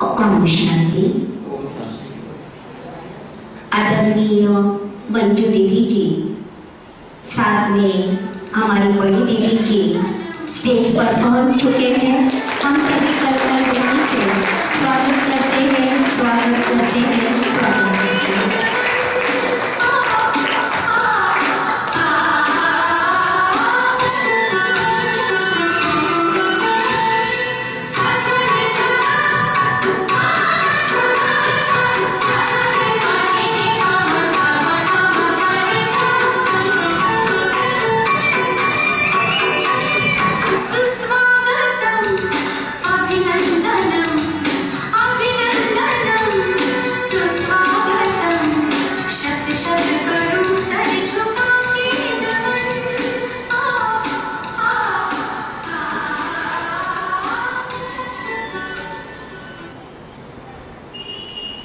ओम शांति। आदरणीय मंजू देवी जी, साथ में हमारी बड़ी देवी जी स्टेज पर पहुंच चुके हैं। हम सभी कल्पना देवी से स्वागत करते हैं, स्वागत करते हैं, स्वागत करते हैं।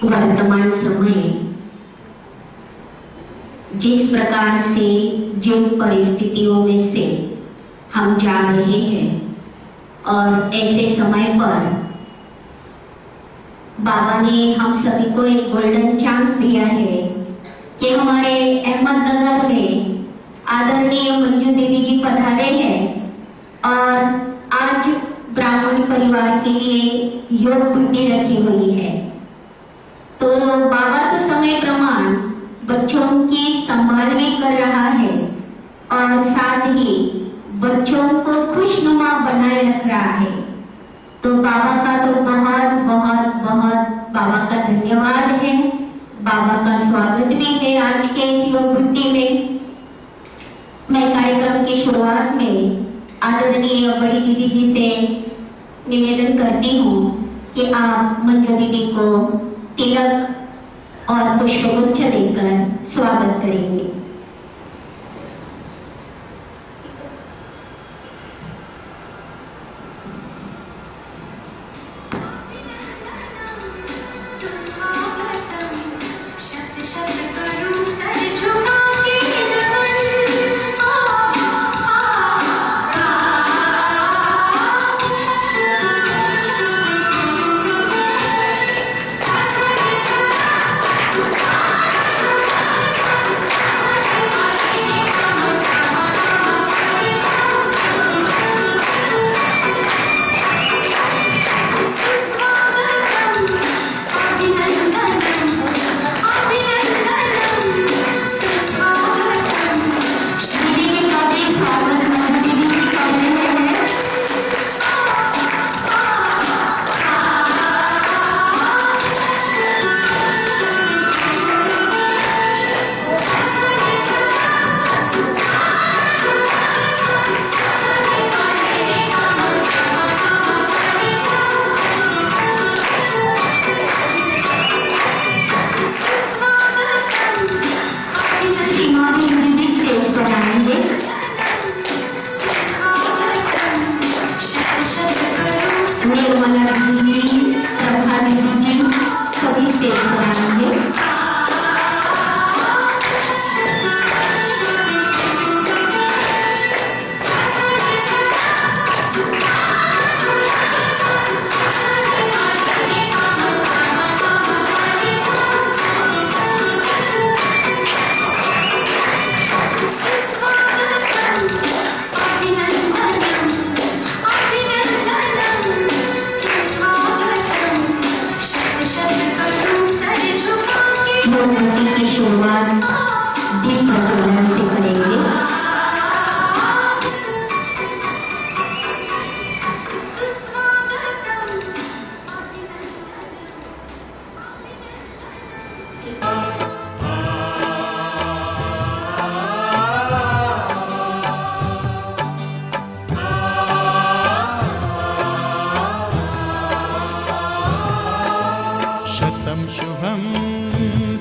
वर्तमान समय जिस प्रकार से जिन परिस्थितियों में से हम जा रहे हैं और ऐसे समय पर बाबा ने हम सभी को एक गोल्डन चांस दिया है कि हमारे अहमदनगर में आदरणीय मंजू देवी जी पधारे हैं और आज ब्राह्मण परिवार के लिए योग भट्टी रखी हुई है। तो बाबा तो समय प्रमाण बच्चों की संभाल भी कर रहा है और साथ ही बच्चों को खुशनुमा बनाए रख रहा है। तो बाबा का तो बहुत बहुत बहुत बाबा का धन्यवाद है, बाबा का स्वागत भी है आज के इस योग भट्टी में। मैं कार्यक्रम की शुरुआत में आदरणीय बड़ी दीदी जी से निवेदन करती हूँ कि आप मंजू दीदी को तिलक और पुष्पगुच्छ देकर स्वागत करेंगे।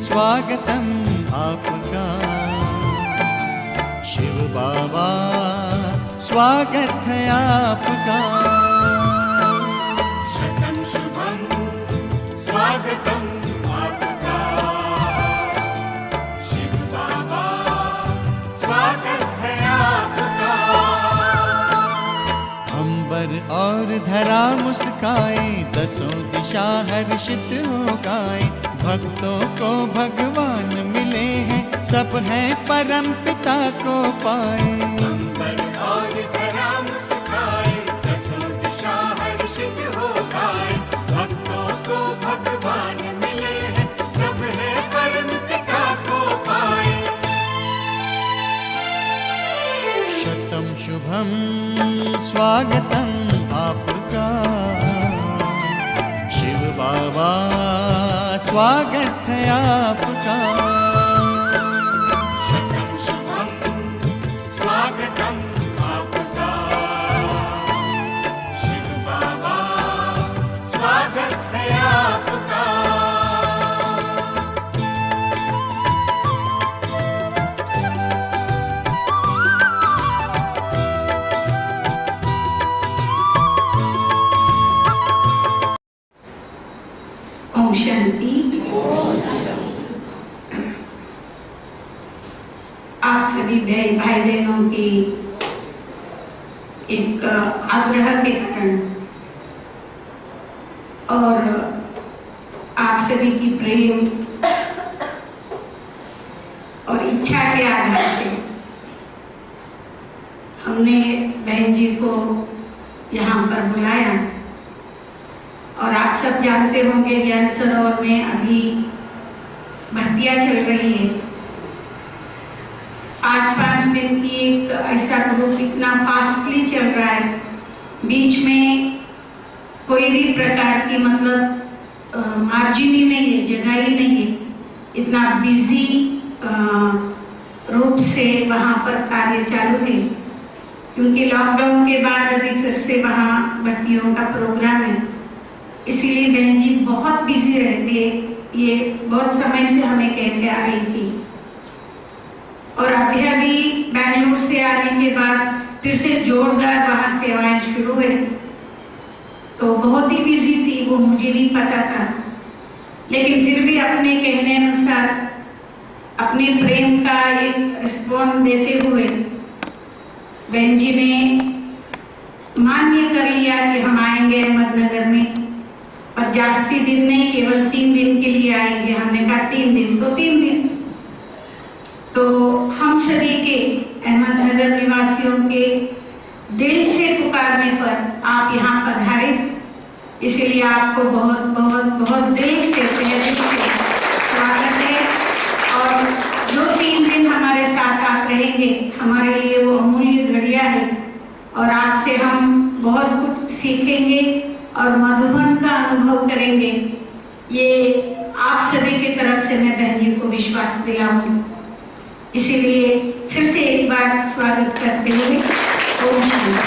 स्वागतम आपका शिव बाबा, स्वागत है आपका। शतम शुभम स्वागतम आपका शिव बाबा, स्वागत है आपका। हम अंबर और धरा मुस्काए, दसों दिशा हर्षित हो गाए। भक्तों को भगवान मिले हैं, सब हैं परम पिता को पाए। अंबर और धरा मुस्काए, दसों दिशा हर्षित हो गाए। भक्तों को भगवान मिले हैं, सब हैं परम पिता को पाए। शतम शुभम स्वागतम आपका, शिव बाबा स्वागत है आपका। शतम शुभम स्वागतम आपका, शिव बाबा स्वागत है आपका। ओम शांति। आप सभी भाई बहनों की एक आग्रह के कारण और आप सभी की प्रेम और इच्छा के आधार से हमने बहन जी को यहाँ पर बुलाया। और आप सब जानते होंगे ज्ञान सरोवर में अभी भर्तियां चल रही है। आज 5 दिन की एक ऐसा ग्रुप इतना फास्टली चल रहा है, बीच में कोई भी प्रकार की मतलब मार्जिन ही नहीं है, जगह ही नहीं है। इतना बिजी रूप से वहां पर कार्य चालू है, क्योंकि लॉकडाउन के बाद अभी फिर से वहां भर्तियों का प्रोग्राम है। इसीलिए बहन जी बहुत बिजी रहती है, ये बहुत समय से हमें कहते आ रही थी। और अभी बैंगलोर से आने के बाद फिर से जोरदार वहां सेवाएं शुरू हुई, तो बहुत ही बिजी थी, वो मुझे भी पता था। लेकिन फिर भी अपने कहने अनुसार अपने प्रेम का एक रिस्पॉन्स देते हुए बहन जी ने मान्य कर लिया कि हम आएंगे अहमदनगर में, और जास्ती दिन नहीं, केवल 3 दिन के लिए आएंगे। हमने कहा 3 दिन तो 3 दिन। तो हम सभी के अहमदनगर निवासियों के दिल से पुकारने पर आप यहाँ पधारे, इसलिए आपको बहुत बहुत बहुत दिल से स्वागत है। और जो 3 दिन हमारे साथ आप रहेंगे, हमारे लिए वो अमूल्य घड़ियां है, और आपसे हम बहुत कुछ सीखेंगे और मधुबन का अनुभव करेंगे। ये आप सभी की तरफ से मैं बहन जी को विश्वास दिलाऊंगी। इसीलिए फिर से एक बार स्वागत करते हुए ओम शांति।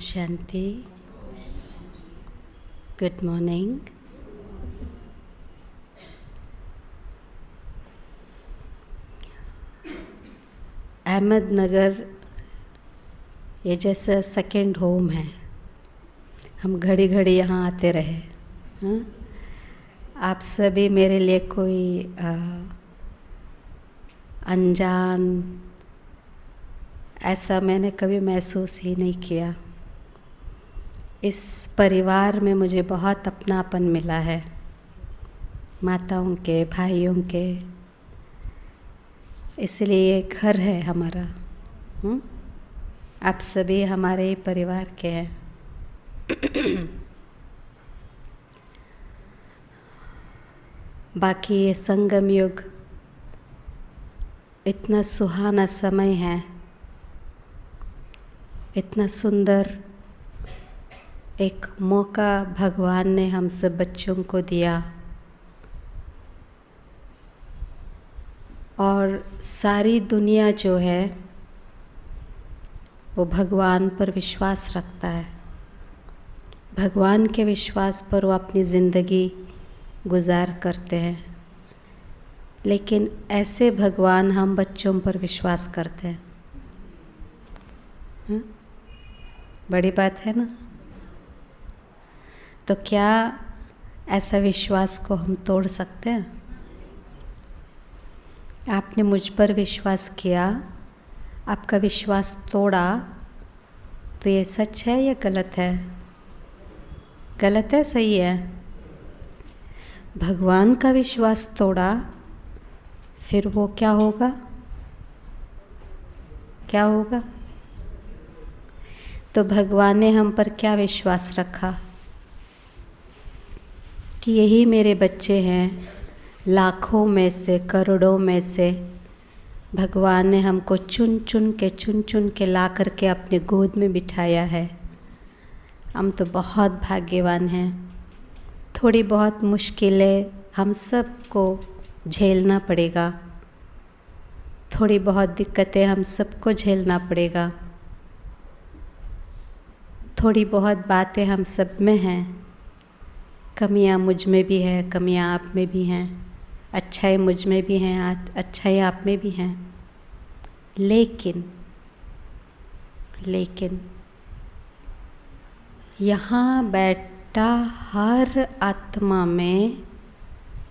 शांति। Good morning. अहमदनगर ये जैसा सेकंड होम है। हम घड़ी घड़ी यहाँ आते रहे। हाँ? आप सभी मेरे लिए कोई अनजान ऐसा मैंने कभी महसूस ही नहीं किया। इस परिवार में मुझे बहुत अपनापन मिला है, माताओं के, भाइयों के, इसलिए ये घर है हमारा। आप सभी हमारे ही परिवार के हैं। बाकी ये संगम युग इतना सुहाना समय है, इतना सुंदर एक मौका भगवान ने हम सब बच्चों को दिया। और सारी दुनिया जो है वो भगवान पर विश्वास रखता है। भगवान के विश्वास पर वो अपनी ज़िंदगी गुजार करते हैं। लेकिन ऐसे भगवान हम बच्चों पर विश्वास करते हैं। बड़ी बात है ना। तो क्या ऐसा विश्वास को हम तोड़ सकते हैं? आपने मुझ पर विश्वास किया, आपका विश्वास तोड़ा, तो ये सच है या गलत है? गलत है, सही है? भगवान का विश्वास तोड़ा, फिर वो क्या होगा? क्या होगा? तो भगवान ने हम पर क्या विश्वास रखा कि यही मेरे बच्चे हैं। लाखों में से, करोड़ों में से भगवान ने हमको चुन चुन के ला करके अपने गोद में बिठाया है। हम तो बहुत भाग्यवान हैं। थोड़ी बहुत मुश्किलें हम सबको झेलना पड़ेगा, थोड़ी बहुत दिक्कतें हम सबको झेलना पड़ेगा, थोड़ी बहुत बातें हम सब में हैं, कमियां मुझ में भी है, कमियां आप में भी हैं, अच्छाई मुझ में भी हैं, अच्छाई आप में भी हैं। लेकिन यहाँ बैठा हर आत्मा में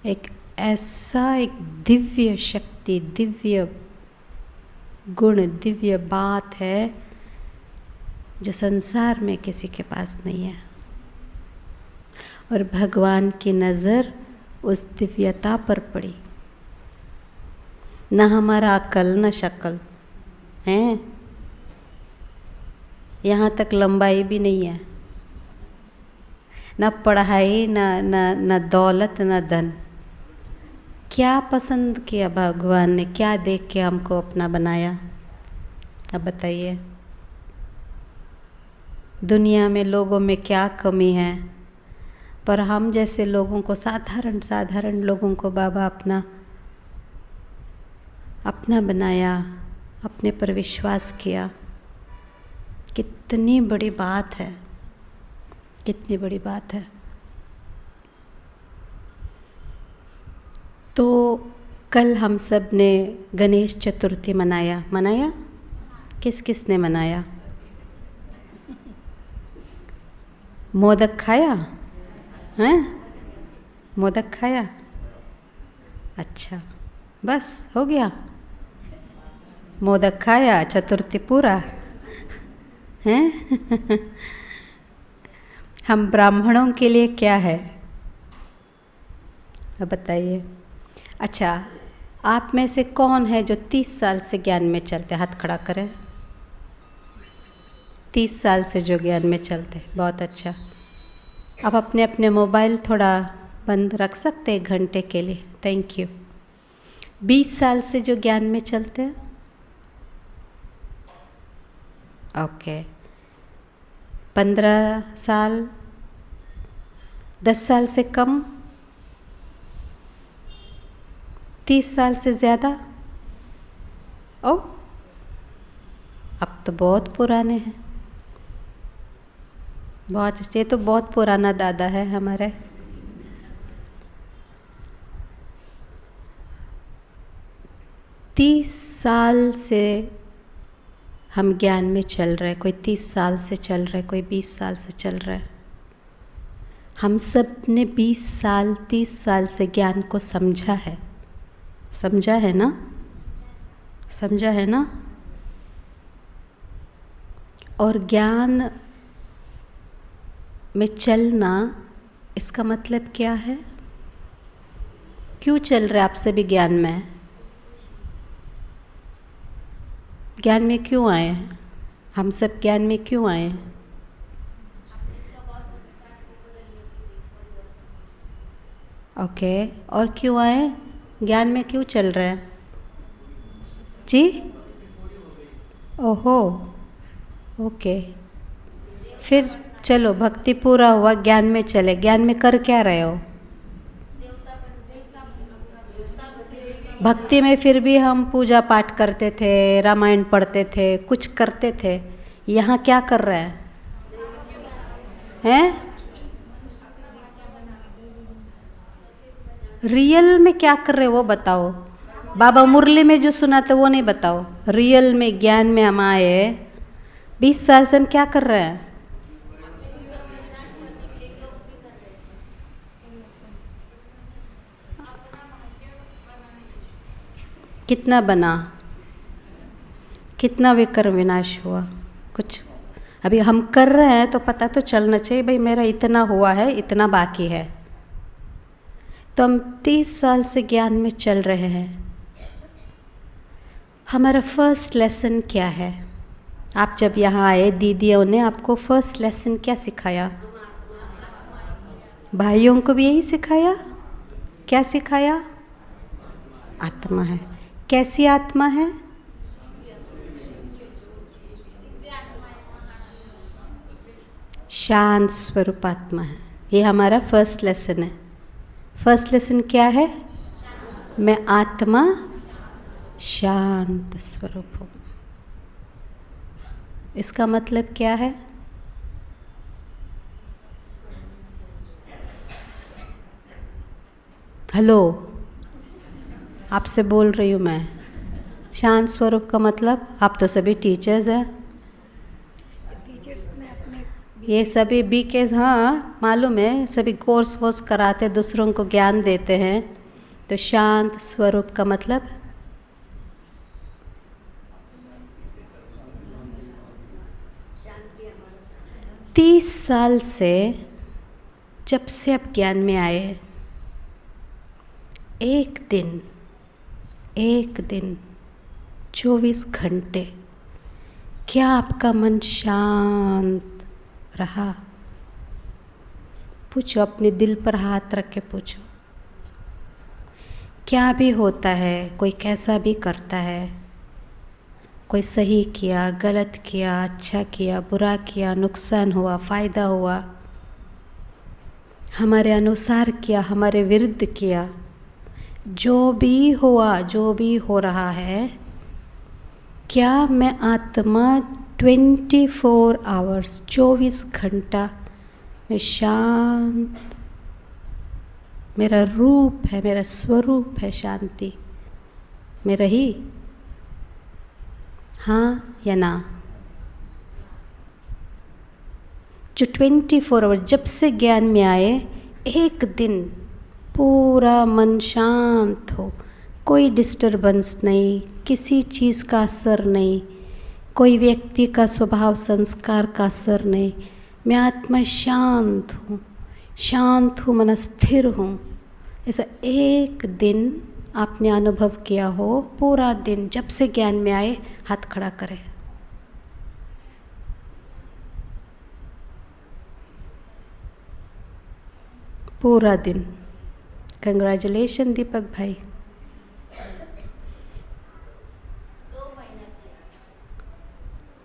एक ऐसा एक दिव्य शक्ति, दिव्य गुण, दिव्य बात है जो संसार में किसी के पास नहीं है। और भगवान की नज़र उस दिव्यता पर पड़ी। न हमारा अकल न शक्ल है, यहाँ तक लंबाई भी नहीं है, न पढ़ाई, न दौलत, न धन। क्या पसंद किया भगवान ने? क्या देख के हमको अपना बनाया? अब बताइए, दुनिया में लोगों में क्या कमी है? पर हम जैसे लोगों को, साधारण लोगों को बाबा अपना बनाया, अपने पर विश्वास किया। कितनी बड़ी बात है, कितनी बड़ी बात है। तो कल हम सब ने गणेश चतुर्थी मनाया। किस किस ने मनाया? मोदक खाया? हैं? मोदक खाया? अच्छा, बस हो गया। मोदक खाया, चतुर्थी पूरा हैं? हम ब्राह्मणों के लिए क्या है, अब बताइए। अच्छा, आप में से कौन है जो 30 साल से ज्ञान में चलते? हाथ खड़ा करें। 30 साल से जो ज्ञान में चलते, बहुत अच्छा। अब अपने अपने मोबाइल थोड़ा बंद रख सकते 1 घंटे के लिए? Thank you. 20 साल से जो ज्ञान में चलते हैं? ओके। 15 साल, 10 साल से कम, 30 साल से ज़्यादा? ओ, अब तो बहुत पुराने हैं। बहुत, ये तो बहुत पुराना दादा है हमारे। तीस साल से हम ज्ञान में चल रहे, कोई 30 साल से चल रहे, कोई 20 साल से चल रहा है। हम सब ने 20 साल 30 साल से ज्ञान को समझा है, समझा है ना, समझा है ना। और ज्ञान में चलना, इसका मतलब क्या है? क्यों चल रहे आप सभी ज्ञान में? ज्ञान में क्यों आए हैं? हम सब ज्ञान में क्यों आए हैं? ओके, और क्यों आए? ज्ञान में क्यों चल रहे हैं जी? ओहो, ओके, फिर चलो, भक्ति पूरा हुआ, ज्ञान में चले। ज्ञान में कर क्या रहे हो? भक्ति में फिर भी हम पूजा पाठ करते थे, रामायण पढ़ते थे, कुछ करते थे। यहाँ क्या कर रहे हैं? रियल में क्या कर रहे हो वो बताओ। बाबा मुरली में जो सुना था वो नहीं बताओ। रियल में ज्ञान में हम आए 20 साल से, हम क्या कर रहे हैं? कितना बना, कितना विकर्म विनाश हुआ? कुछ अभी हम कर रहे हैं तो पता तो चलना चाहिए भाई, मेरा इतना हुआ है, इतना बाकी है। तो हम 30 साल से ज्ञान में चल रहे हैं। हमारा फर्स्ट लेसन क्या है? आप जब यहाँ आए, दीदियों ने आपको फर्स्ट लेसन क्या सिखाया? भाइयों को भी यही सिखाया? क्या सिखाया? आत्मा है। कैसी आत्मा है? शांत स्वरूप आत्मा है। ये हमारा फर्स्ट लेसन है। फर्स्ट लेसन क्या है? मैं आत्मा शांत स्वरूप हूँ। इसका मतलब क्या है? हेलो, आपसे बोल रही हूँ मैं। शांत स्वरूप का मतलब, आप तो सभी टीचर्स हैं। ये सभी बीकेस, हाँ मालूम है, सभी कोर्स वोर्स कराते, दूसरों को ज्ञान देते हैं। तो शांत स्वरूप का मतलब, तीस साल से जब से आप ज्ञान में आए, एक दिन 24 घंटे क्या आपका मन शांत रहा? पूछो, अपने दिल पर हाथ रख के पूछो। क्या भी होता है, कोई कैसा भी करता है, कोई सही किया, गलत किया, अच्छा किया, बुरा किया, नुकसान हुआ, फ़ायदा हुआ, हमारे अनुसार किया, हमारे विरुद्ध किया, जो भी हुआ, जो भी हो रहा है, क्या मैं आत्मा 24 आवर्स 24 घंटा में शांत, मेरा रूप है, मेरा स्वरूप है शांति में रही? हाँ या ना? जो 24 आवर्स जब से ज्ञान में आए, एक दिन पूरा मन शांत हो, कोई डिस्टरबेंस नहीं, किसी चीज़ का असर नहीं, कोई व्यक्ति का स्वभाव संस्कार का असर नहीं, मैं आत्मा शांत हूँ, मन स्थिर हूँ। ऐसा एक दिन आपने अनुभव किया हो? पूरा दिन जब से ज्ञान में आए, हाथ खड़ा करें। पूरा दिन। कंग्रेचुलेशन दीपक भाई।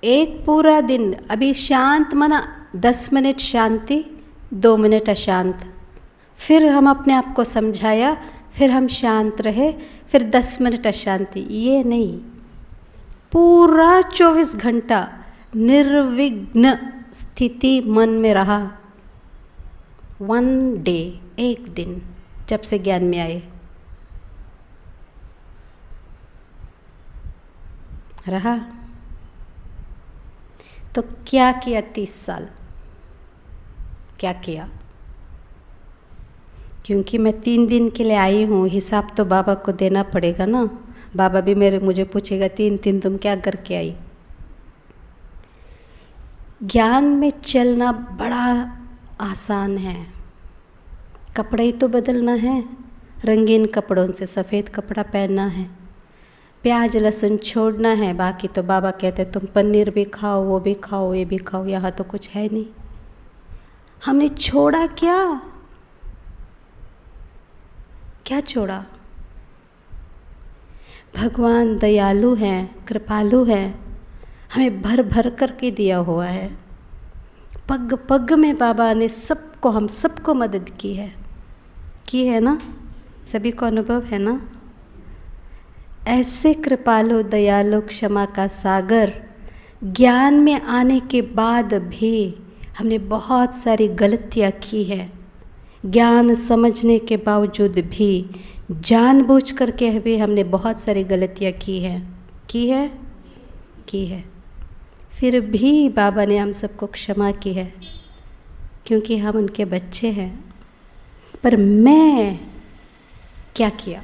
एक पूरा दिन। अभी शांत मना 10 मिनट शांति, 2 मिनट अशांत, फिर हम अपने आप को समझाया, फिर हम शांत रहे, फिर 10 मिनट अशांति। ये नहीं, पूरा 24 घंटा निर्विघ्न स्थिति मन में रहा? 1 डे, एक दिन, जब से ज्ञान में आए रहा? तो क्या किया 30 साल? क्या किया? क्योंकि मैं 3 दिन के लिए आई हूँ, हिसाब तो बाबा को देना पड़ेगा ना। बाबा भी मुझे पूछेगा 3 दिन तुम क्या करके आई? ज्ञान में चलना बड़ा आसान है। कपड़े ही तो बदलना है, रंगीन कपड़ों से सफ़ेद कपड़ा पहनना है, प्याज लहसुन छोड़ना है। बाकी तो बाबा कहते तुम पनीर भी खाओ, वो भी खाओ, ये भी खाओ। यहाँ तो कुछ है नहीं। हमने छोड़ा क्या? क्या छोड़ा? भगवान दयालु हैं, कृपालु हैं, हमें भर भर करके दिया हुआ है। पग पग में बाबा ने सबको, हम सबको मदद की है ना? सभी को अनुभव है ना? ऐसे कृपालु दयालु क्षमा का सागर, ज्ञान में आने के बाद भी हमने बहुत सारी गलतियाँ की है। ज्ञान समझने के बावजूद भी जानबूझ करके भी हमने बहुत सारी गलतियाँ की है। फिर भी बाबा ने हम सबको क्षमा की है, क्योंकि हम उनके बच्चे हैं। पर मैं क्या किया?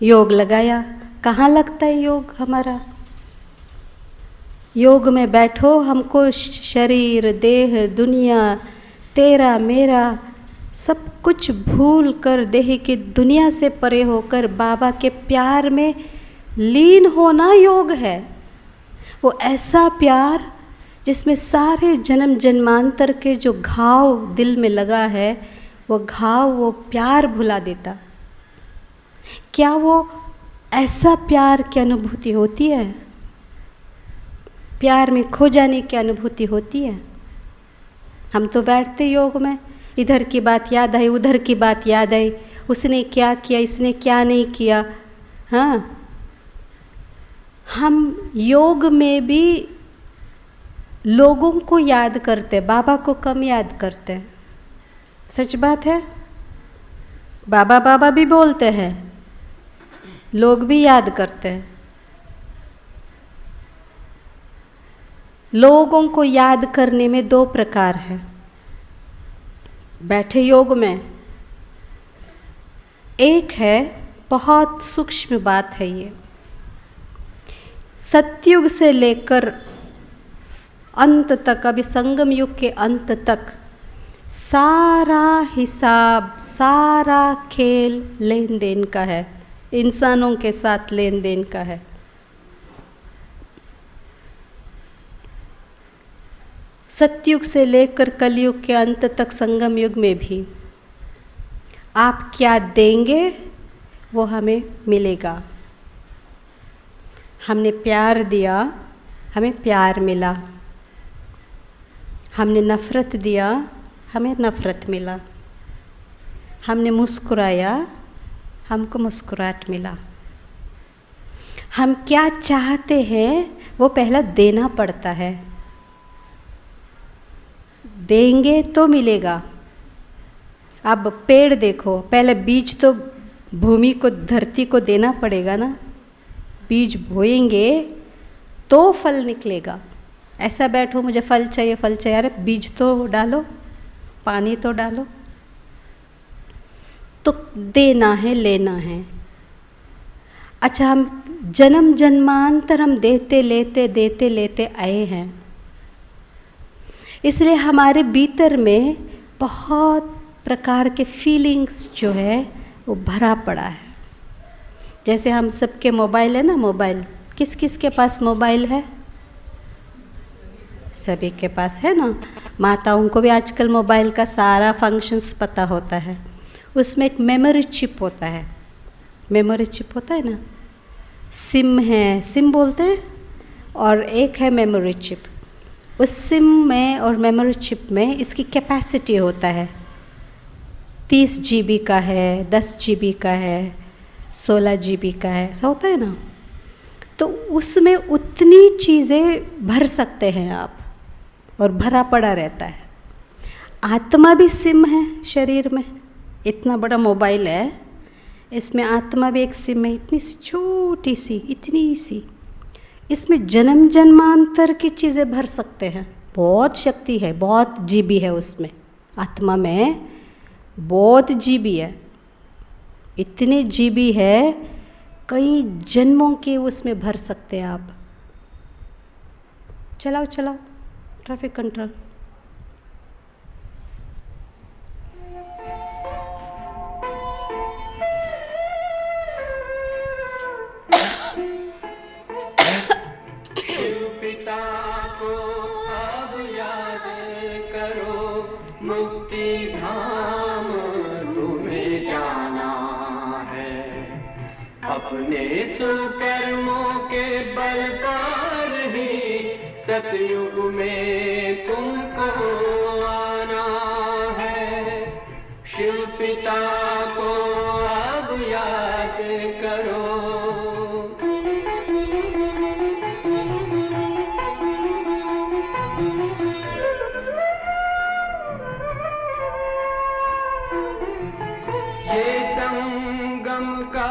योग लगाया। कहाँ लगता है योग हमारा? योग में बैठो, हमको शरीर देह दुनिया तेरा मेरा सब कुछ भूल कर, देह की दुनिया से परे होकर बाबा के प्यार में लीन होना योग है। वो ऐसा प्यार जिसमें सारे जन्म जन्मांतर के जो घाव दिल में लगा है, वो घाव, वो प्यार भुला देता। क्या वो ऐसा प्यार की अनुभूति होती है? प्यार में खो जाने की अनुभूति होती है? हम तो बैठते योग में, इधर की बात याद आई, उधर की बात याद आई, उसने क्या किया, इसने क्या नहीं किया। हाँ, हम योग में भी लोगों को याद करते, बाबा को कम याद करते। सच बात है। बाबा बाबा भी बोलते हैं, लोग भी याद करते हैं। लोगों को याद करने में 2 प्रकार है। बैठे योग में एक है, बहुत सूक्ष्म बात है ये, सतयुग से लेकर अंत तक, अभी संगम युग के अंत तक सारा हिसाब, सारा खेल लेन देन का है, इंसानों के साथ लेन देन का है। सतयुग से लेकर कलयुग के अंत तक, संगम युग में भी आप क्या देंगे वो हमें मिलेगा। हमने प्यार दिया, हमें प्यार मिला। हमने नफ़रत दिया, हमें नफ़रत मिला। हमने मुस्कुराया, हमको मुस्कुराहट मिला। हम क्या चाहते हैं वो पहला देना पड़ता है। देंगे तो मिलेगा। अब पेड़ देखो, पहले बीज तो भूमि को, धरती को देना पड़ेगा ना। बीज बोएंगे तो फल निकलेगा। ऐसा बैठो मुझे फल चाहिए, फल चाहिए, अरे बीज तो डालो, पानी तो डालो। तो देना है, लेना है। अच्छा, हम जन्म जन्मांतर हम देते लेते आए हैं, इसलिए हमारे भीतर में बहुत प्रकार के फीलिंग्स जो है वो भरा पड़ा है। जैसे हम सबके मोबाइल है ना, मोबाइल किस किस के पास मोबाइल है? सभी के पास है ना। माताओं को भी आजकल मोबाइल का सारा फंक्शंस पता होता है। उसमें एक मेमोरी चिप होता है, मेमोरी चिप होता है ना, सिम है, सिम बोलते हैं, और एक है मेमोरी चिप। उस सिम में और मेमोरी चिप में इसकी कैपेसिटी होता है, 30 GB का है, 10 GB का है, 16 GB का है, ऐसा होता है ना। तो उसमें उतनी चीज़ें भर सकते हैं आप, और भरा पड़ा रहता है। आत्मा भी सिम है शरीर में, इतना बड़ा मोबाइल है, इसमें आत्मा भी एक सिम है, इतनी सी छोटी सी, इतनी सी। इसमें जन्म जन्मांतर की चीज़ें भर सकते हैं। बहुत शक्ति है, बहुत जीबी है उसमें, आत्मा में बहुत जीबी है, इतने जीबी है, कई जन्मों के उसमें भर सकते हैं आप। चलाओ चलाओ ट्रैफिक कंट्रोल। पिता को अब याद करो, मुक्ति धाम तुम्हें जाना है। अपने सुकर्मों के बल पर ही सतयुग में तुमको आना है। शिव पिता को अब याद करो। ये संगम का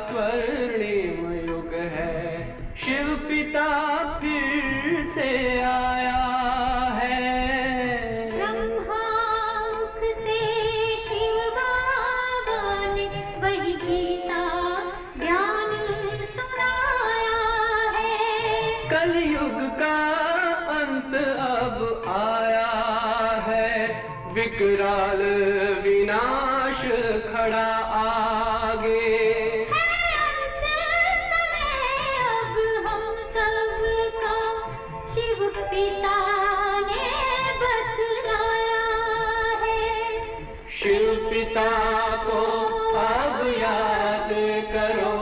स्वर्णिम युग है, शिव पिता फिर से आया है। ब्रह्मामुख से शिव बाबा ने वही गीता ज्ञान सुनाया है। कलयुग का अंत अब आया है, विकराल विनाश खड़ा आगे। अब हम सबका शिव पिता ने बतलाया है। शिव पिता को अब याद करो।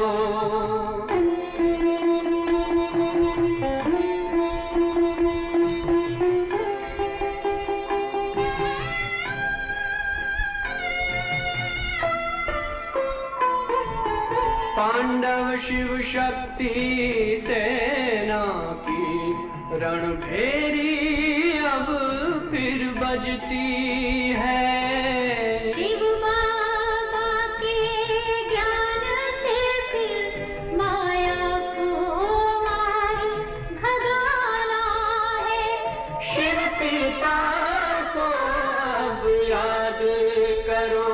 पांडव शिव शक्ति सेना की रणभेरी अब फिर बजती है। शिव बाबा के ज्ञान से फिर माया को मार भगाना है। शिव पिता को अब याद करो,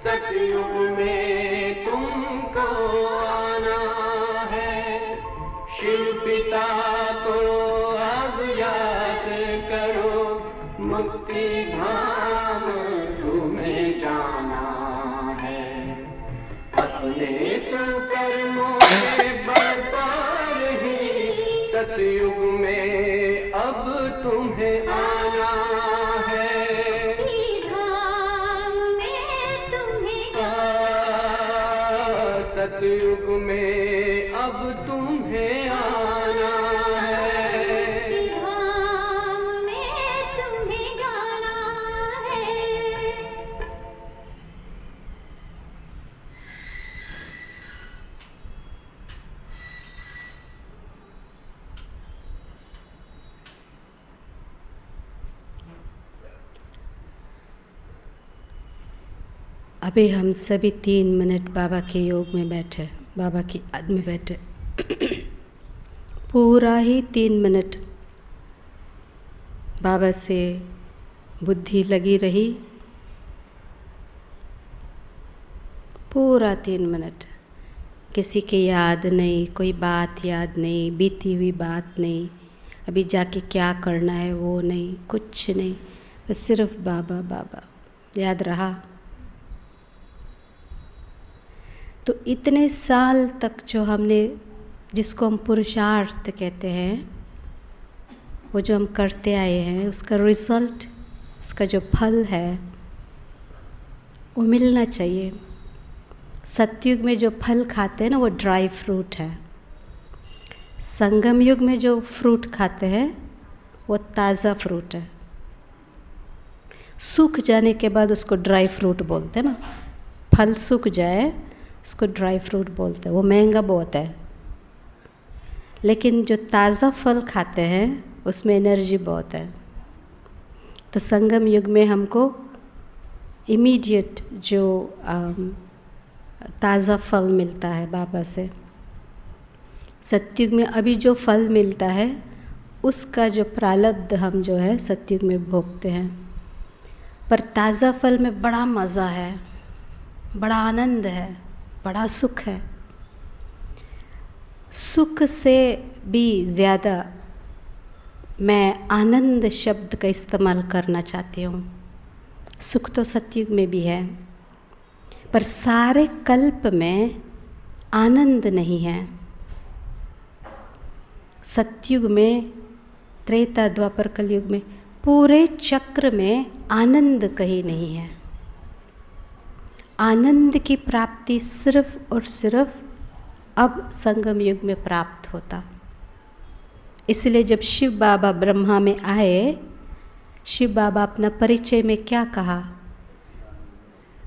सतयुग में तुमको आना है। शिव पिता को अब याद करो, मुक्ति धाम तुम्हें जाना है। अपने सुकर्मों के बल पर ही सतयुग में अब तुम्हें आना है। सतयुग में अब तुम्हें आना है। धाम में तुम्हें जाना है। अभी हम सभी 3 मिनट बाबा के योग में बैठे, बाबा की याद में बैठे। पूरा ही 3 मिनट बाबा से बुद्धि लगी रही, पूरा 3 मिनट। किसी की याद नहीं, कोई बात याद नहीं, बीती हुई बात नहीं, अभी जाके क्या करना है वो नहीं, कुछ नहीं, बस सिर्फ बाबा बाबा याद रहा। तो इतने साल तक जो हमने, जिसको हम पुरुषार्थ कहते हैं, वो जो हम करते आए हैं, उसका रिज़ल्ट, उसका जो फल है वो मिलना चाहिए। सतयुग में जो फल खाते हैं ना, वो ड्राई फ्रूट है। संगम युग में जो फ्रूट खाते हैं वो ताज़ा फ्रूट है। सूख जाने के बाद उसको ड्राई फ्रूट बोलते हैं ना, फल सूख जाए उसको ड्राई फ्रूट बोलते हैं, वो महंगा बहुत है। लेकिन जो ताज़ा फल खाते हैं उसमें एनर्जी बहुत है। तो संगम युग में हमको इमीडिएट जो ताज़ा फल मिलता है बाबा से। सतयुग में अभी जो फल मिलता है उसका जो प्रारब्ध हम जो है सतयुग में भोगते हैं। पर ताज़ा फल में बड़ा मज़ा है, बड़ा आनंद है, बड़ा सुख है। सुख से भी ज़्यादा मैं आनंद शब्द का इस्तेमाल करना चाहती हूँ। सुख तो सतयुग में भी है, पर सारे कल्प में आनंद नहीं है। सतयुग में, त्रेता द्वापर कलयुग में, पूरे चक्र में आनंद कहीं नहीं है। आनंद की प्राप्ति सिर्फ और सिर्फ अब संगम युग में प्राप्त होता। इसलिए जब शिव बाबा ब्रह्मा में आए, शिव बाबा अपना परिचय में क्या कहा?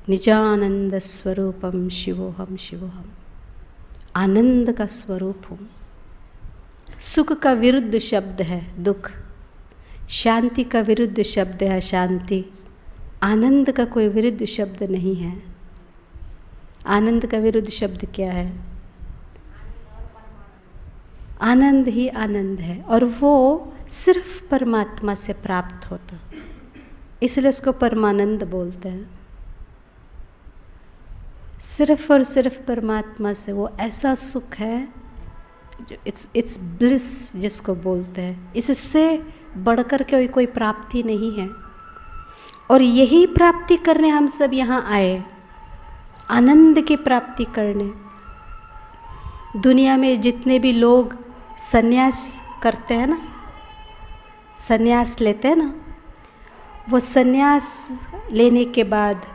निजानंद स्वरूपम शिवोहम शिवोहम, आनंद का स्वरूप हूँ। सुख का विरुद्ध शब्द है दुख, शांति का विरुद्ध शब्द है शांति, आनंद का कोई विरुद्ध शब्द नहीं है। आनंद का विरुद्ध शब्द क्या है? आनंद ही आनंद है, और वो सिर्फ परमात्मा से प्राप्त होता, इसलिए उसको परमानंद बोलते हैं। सिर्फ और सिर्फ परमात्मा से वो ऐसा सुख है जो इट्स ब्लिस जिसको बोलते हैं। इससे बढ़कर के कोई प्राप्ति नहीं है, और यही प्राप्ति करने हम सब यहाँ आए, आनंद की प्राप्ति करने। दुनिया में जितने भी लोग संन्यास करते हैं ना, संन्यास लेते हैं ना, वो संन्यास लेने के बाद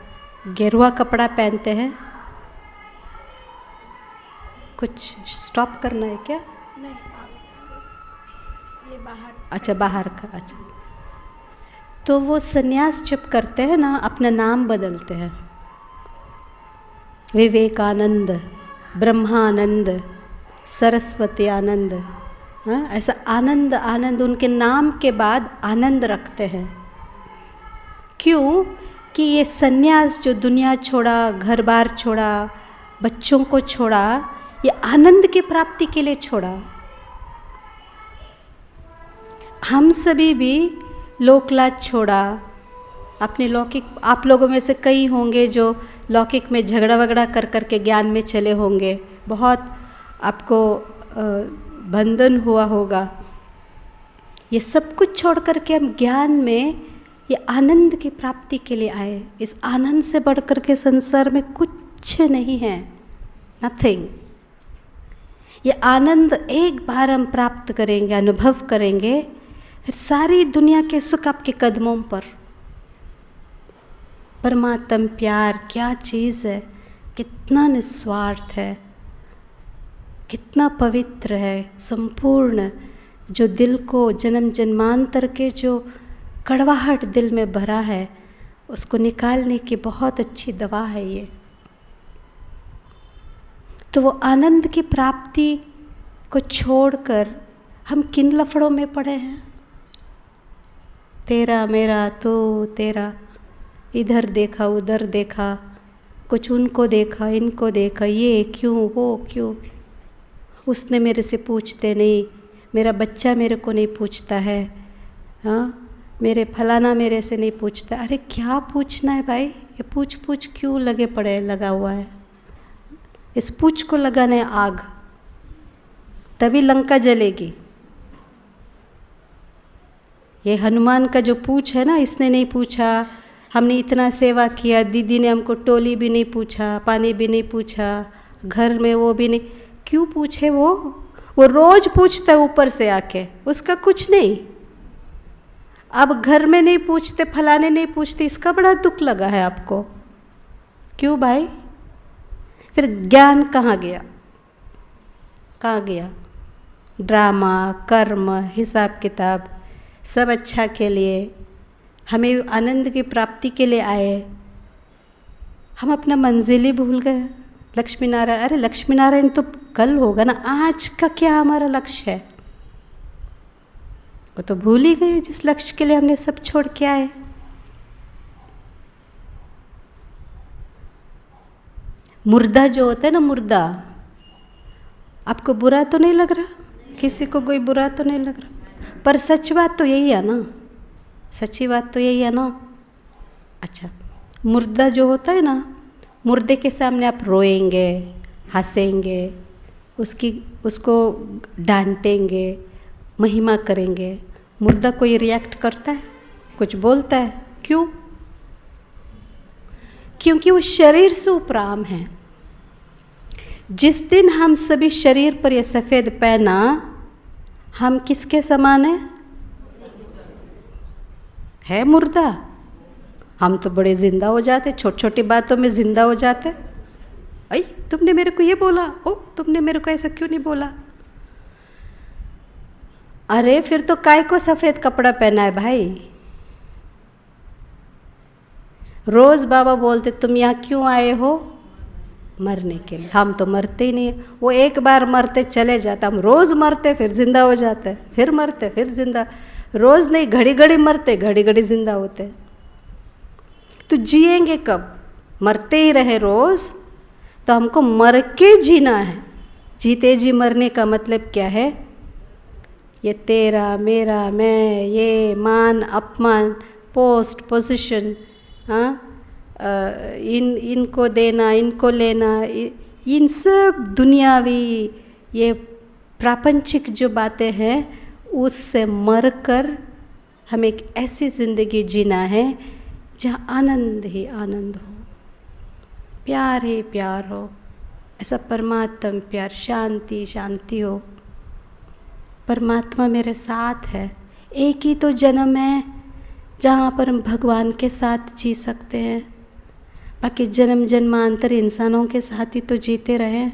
गेरुआ कपड़ा पहनते हैं। कुछ स्टॉप करना है क्या? नहीं, ये बाहर। अच्छा, बाहर का। अच्छा, तो वो संन्यास जब करते हैं ना, अपना नाम बदलते हैं। विवेकानंद, ब्रह्मानंद, सरस्वती आनंद, हाँ, ऐसा आनंद आनंद उनके नाम के बाद आनंद रखते हैं। क्यों? कि ये संन्यास जो दुनिया छोड़ा, घर बार छोड़ा, बच्चों को छोड़ा, ये आनंद की प्राप्ति के लिए छोड़ा। हम सभी भी लोकलाज छोड़ा, अपने लौकिक, आप लोगों में से कई होंगे जो लौकिक में झगड़ा वगड़ा कर कर के ज्ञान में चले होंगे, बहुत आपको बंधन हुआ होगा। ये सब कुछ छोड़ कर के हम ज्ञान में ये आनंद की प्राप्ति के लिए आए। इस आनंद से बढ़कर के संसार में कुछ नहीं है, नथिंग। ये आनंद एक बार हम प्राप्त करेंगे, अनुभव करेंगे, फिर सारी दुनिया के सुख आपके कदमों पर। परमात्म प्यार क्या चीज़ है, कितना निस्वार्थ है, कितना पवित्र है, संपूर्ण, जो दिल को जन्म जन्मांतर के जो कड़वाहट दिल में भरा है उसको निकालने की बहुत अच्छी दवा है ये। तो वो आनंद की प्राप्ति को छोड़कर हम किन लफड़ों में पड़े हैं? तेरा मेरा तो तेरा, इधर देखा उधर देखा, कुछ उनको देखा इनको देखा, ये क्यों वो क्यों, उसने मेरे से पूछते नहीं, मेरा बच्चा मेरे को नहीं पूछता है, हाँ, मेरे फलाना मेरे से नहीं पूछता। अरे क्या पूछना है भाई, ये पूछ पूछ क्यों लगा हुआ है? इस पूछ को लगाने आग, तभी लंका जलेगी। ये हनुमान का जो पूछ है ना, इसने नहीं पूछा, हमने इतना सेवा किया, दीदी ने हमको टोली भी नहीं पूछा, पानी भी नहीं पूछा, घर में वो भी नहीं, क्यों पूछे? वो रोज पूछता है ऊपर से आके, उसका कुछ नहीं। अब घर में नहीं पूछते, फलाने नहीं पूछते, इसका बड़ा दुख लगा है आपको, क्यों भाई? फिर ज्ञान कहाँ गया? कहाँ गया? ड्रामा, कर्म, हिसाब किताब, सब अच्छा के लिए, हमें आनंद की प्राप्ति के लिए आए, हम अपना मंजिल ही भूल गए। लक्ष्मी नारायण, अरे लक्ष्मी नारायण तो कल होगा ना, आज का क्या हमारा लक्ष्य है? वो तो भूल ही गए जिस लक्ष्य के लिए हमने सब छोड़ के आए। मुर्दा जो होता है ना, मुर्दा, आपको बुरा तो नहीं लग रहा? किसी को कोई बुरा तो नहीं लग रहा? पर सच बात तो यही है ना, सच्ची बात तो यही है ना। अच्छा, मुर्दा जो होता है ना, मुर्दे के सामने आप रोएंगे, हंसेंगे, उसको डांटेंगे, महिमा करेंगे, मुर्दा कोई रिएक्ट करता है, कुछ बोलता है? क्यों? क्योंकि वो शरीर से उपराम है। जिस दिन हम सभी शरीर पर ये सफ़ेद पहना, हम किसके समान है मुर्दा। हम तो बड़े जिंदा हो जाते, छोटी छोटी बातों में जिंदा हो जाते। अई तुमने मेरे को ये बोला, ओ तुमने मेरे को ऐसा क्यों नहीं बोला? अरे फिर तो काय को सफ़ेद कपड़ा पहना है भाई? रोज़ बाबा बोलते तुम यहाँ क्यों आए हो? मरने के लिए। हम तो मरते ही नहीं, वो एक बार मरते चले जाते, हम रोज़ मरते फिर जिंदा हो जाते, फिर मरते फिर जिंदा, रोज़ नहीं, घड़ी घड़ी मरते घड़ी घड़ी जिंदा होते। तो जिएंगे कब? मरते ही रहे रोज़, तो हमको मर के जीना है। जीते जी मरने का मतलब क्या है? ये तेरा मेरा मैं, ये मान अपमान, पोस्ट पोजीशन, हाँ, इनको देना, इनको लेना, इन सब दुनियावी ये प्रापंचिक जो बातें हैं, उससे मर कर हमें एक ऐसी ज़िंदगी जीना है जहाँ आनंद ही आनंद हो, प्यार ही प्यार हो, ऐसा परमात्मा प्यार, शांति शांति हो। परमात्मा मेरे साथ है। एक ही तो जन्म है जहाँ पर हम भगवान के साथ जी सकते हैं, बाकी जन्म जन्मांतर इंसानों के साथ ही तो जीते रहे।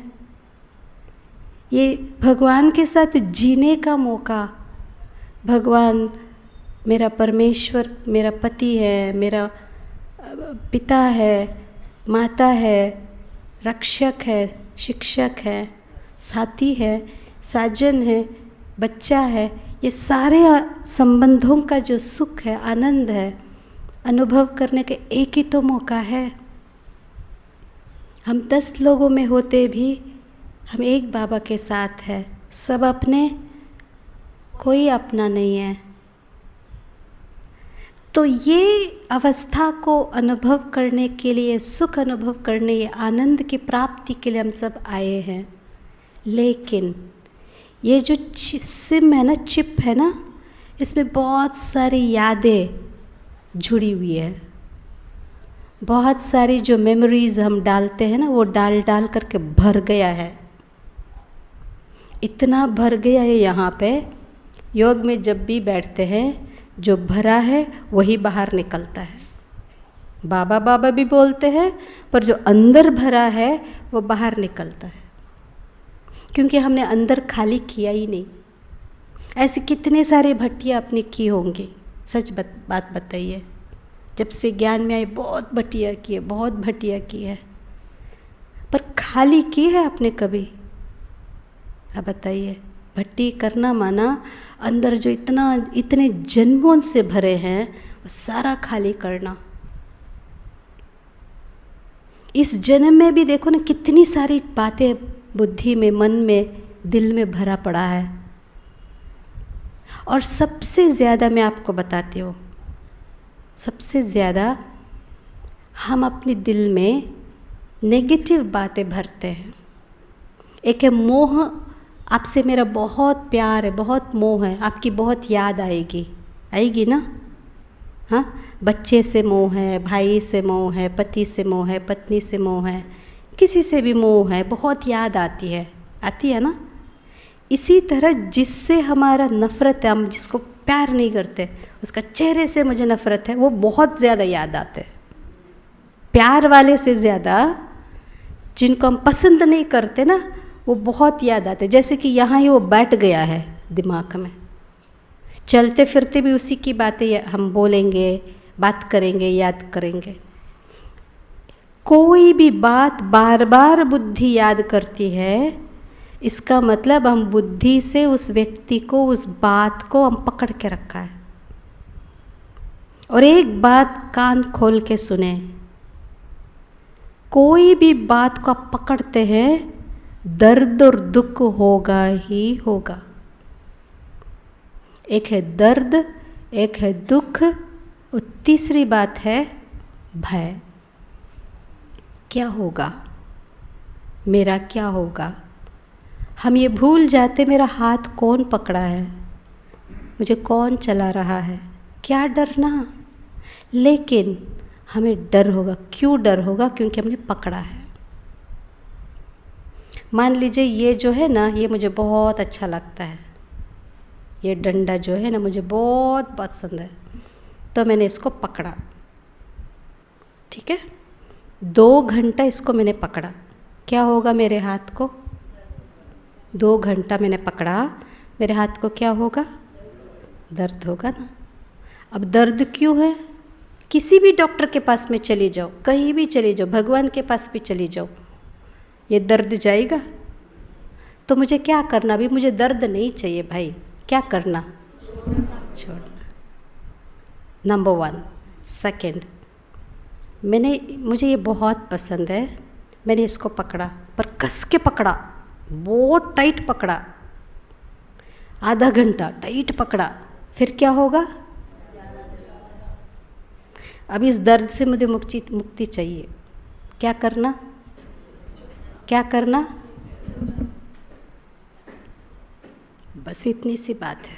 ये भगवान के साथ जीने का मौका, भगवान मेरा परमेश्वर, मेरा पति है, मेरा पिता है, माता है, रक्षक है, शिक्षक है, साथी है, साजन है, बच्चा है, ये सारे संबंधों का जो सुख है, आनंद है, अनुभव करने के एक ही तो मौका है। हम 10 लोगों में होते भी हम एक बाबा के साथ है, सब अपने, कोई अपना नहीं है। तो ये अवस्था को अनुभव करने के लिए, सुख अनुभव करने, ये आनंद की प्राप्ति के लिए हम सब आए हैं। लेकिन ये जो सिम है ना, चिप है ना, इसमें बहुत सारी यादें जुड़ी हुई है, बहुत सारी जो मेमोरीज़ हम डालते हैं ना, वो डाल डाल करके भर गया है, इतना भर गया है। यहाँ पे योग में जब भी बैठते हैं, जो भरा है वही बाहर निकलता है। बाबा बाबा भी बोलते हैं, पर जो अंदर भरा है वो बाहर निकलता है, क्योंकि हमने अंदर खाली किया ही नहीं। ऐसे कितने सारे भट्टियाँ अपने की होंगी, सच बात बताइए। जब से ज्ञान में आई बहुत भट्टियाँ की है, बहुत भट्टियाँ की है, पर खाली की है आपने कभी? अब बताइए। भट्टी करना माना अंदर जो इतने जन्मों से भरे हैं वो सारा खाली करना। इस जन्म में भी देखो ना, कितनी सारी बातें बुद्धि में, मन में, दिल में भरा पड़ा है। और सबसे ज़्यादा मैं आपको बताती हूँ, सबसे ज़्यादा हम अपने दिल में नेगेटिव बातें भरते हैं। एक है मोह, आपसे मेरा बहुत प्यार है, बहुत मोह है, आपकी बहुत याद आएगी ना? हाँ, बच्चे से मोह है, भाई से मोह है, पति से मोह है, पत्नी से मोह है, किसी से भी मोह है, बहुत याद आती है ना? इसी तरह जिससे हमारा नफ़रत है, हम जिसको प्यार नहीं करते, उसका चेहरे से मुझे नफ़रत है, वो बहुत ज़्यादा याद आते हैं। प्यार वाले से ज़्यादा जिनको हम पसंद नहीं करते ना, वो बहुत याद आते। जैसे कि यहाँ ही वो बैठ गया है दिमाग में, चलते फिरते भी उसी की बातें हम बोलेंगे, बात करेंगे, याद करेंगे। कोई भी बात बार बार बुद्धि याद करती है, इसका मतलब हम बुद्धि से उस व्यक्ति को, उस बात को हम पकड़ के रखा है। और एक बात कान खोल के सुने, कोई भी बात को आप पकड़ते हैं, दर्द और दुख होगा ही होगा। एक है दर्द, एक है दुख, और तीसरी बात है भय। क्या होगा, मेरा क्या होगा। हम ये भूल जाते मेरा हाथ कौन पकड़ा है, मुझे कौन चला रहा है, क्या डरना। लेकिन हमें डर होगा। क्यों डर होगा? क्योंकि हमने पकड़ा है। मान लीजिए ये जो है ना, ये मुझे बहुत अच्छा लगता है, ये डंडा जो है ना मुझे बहुत पसंद है, तो मैंने इसको पकड़ा। ठीक है, 2 घंटा इसको मैंने पकड़ा। क्या होगा मेरे हाथ को? 2 घंटा मैंने पकड़ा, मेरे हाथ को क्या होगा? दर्द होगा ना। अब दर्द क्यों है? किसी भी डॉक्टर के पास में चली जाओ, कहीं भी चली जाओ, भगवान के पास भी चली जाओ, ये दर्द जाएगा? तो मुझे क्या करना? अभी मुझे दर्द नहीं चाहिए भाई, क्या करना? छोड़ना। नंबर 1। सेकंड, मुझे ये बहुत पसंद है, मैंने इसको पकड़ा, पर कस के पकड़ा, बहुत टाइट पकड़ा, आधा घंटा टाइट पकड़ा, फिर क्या होगा? अब इस दर्द से मुझे मुक्ति चाहिए। क्या करना? क्या करना? बस इतनी सी बात है।